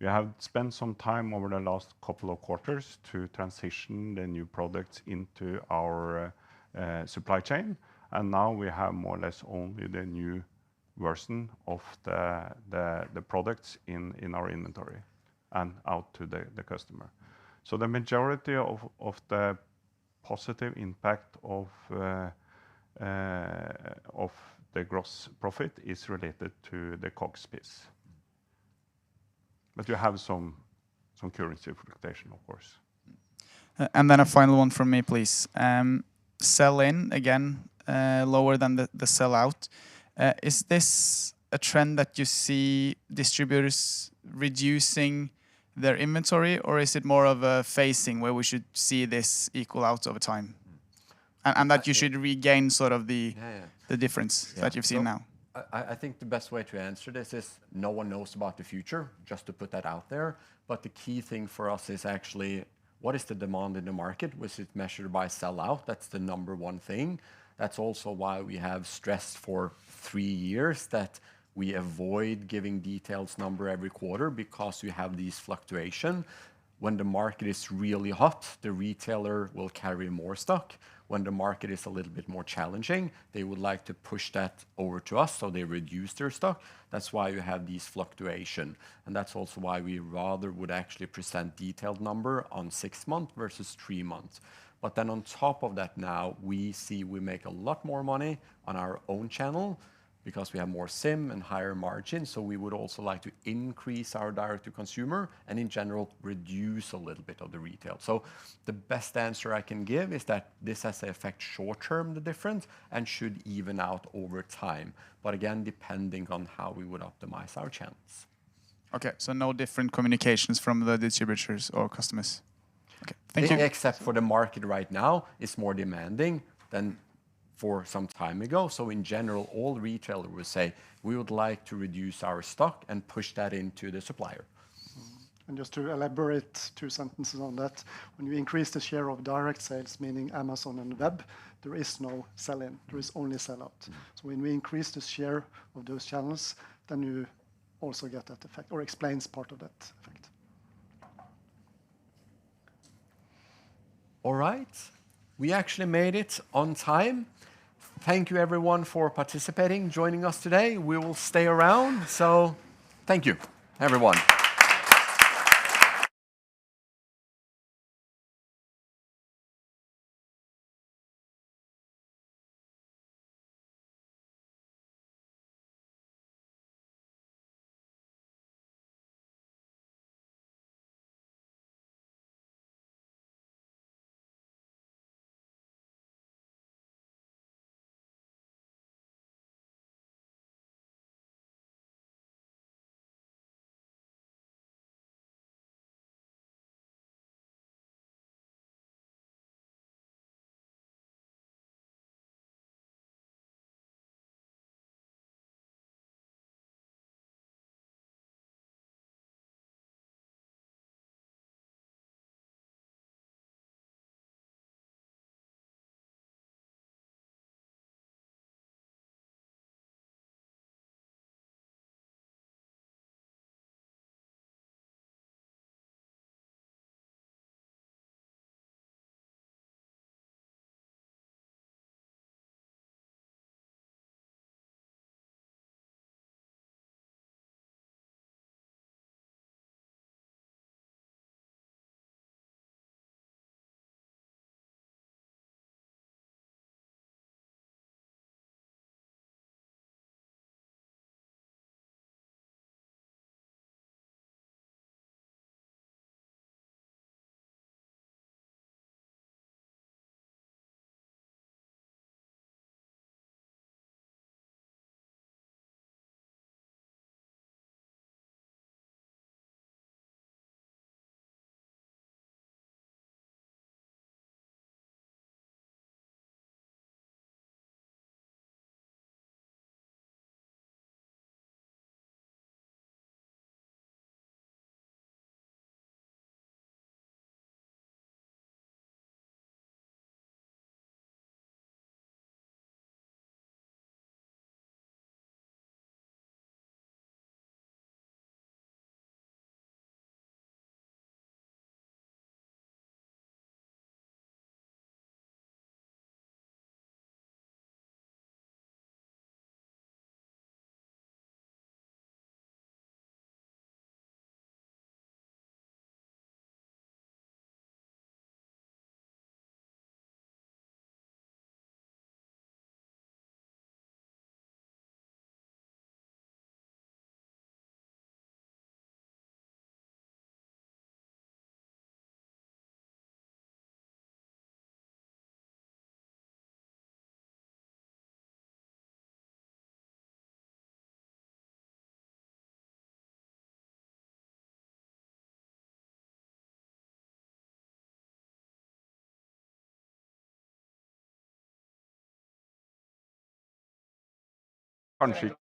We have spent some time over the last couple of quarters to transition the new products into our supply chain, and now we have more or less only the new version of the products in our inventory and out to the customer. So the majority of the positive impact of the gross profit is related to the COGS piece. But you have some currency fluctuation, of course. And then a final one from me, please. Sell-in, again, lower than the sell-out. Is this a trend that you see distributors reducing their inventory, or is it more of a phasing where we should see this equal out over time? And that you should regain sort of the difference that you've seen now? I think the best way to answer this is no one knows about the future, just to put that out there. But the key thing for us is actually what is the demand in the market, which is measured by sell-out. That's the number one thing. That's also why we have stressed for 3 years that we avoid giving details number every quarter, because you have these fluctuation. When the market is really hot, the retailer will carry more stock. When the market is a little bit more challenging, they would like to push that over to us, so they reduce their stock. That's why you have these fluctuation. And that's also why we rather would actually present detailed number on 6 months versus 3 months. But then on top of that now, we see we make a lot more money on our own channel because we have more SIM and higher margin. So we would also like to increase our direct to consumer and in general reduce a little bit of the retail. So the best answer I can give is that this has an effect short term, the difference, and should even out over time. But again, depending on how we would optimize our channels. Okay, so no different communications from the distributors or customers. Okay, thank you. Except for the market right now is more demanding than for some time ago. So in general, all retailers will say, we would like to reduce our stock and push that into the supplier. And just to elaborate 2 sentences on that, when you increase the share of direct sales, meaning Amazon and web, there is no sell-in, there is only sell-out. So when we increase the share of those channels, then you also get that effect, or explains part of that effect. All right. We actually made it on time. Thank you everyone for participating, joining us today. We will stay around, so thank you, everyone. Kanskje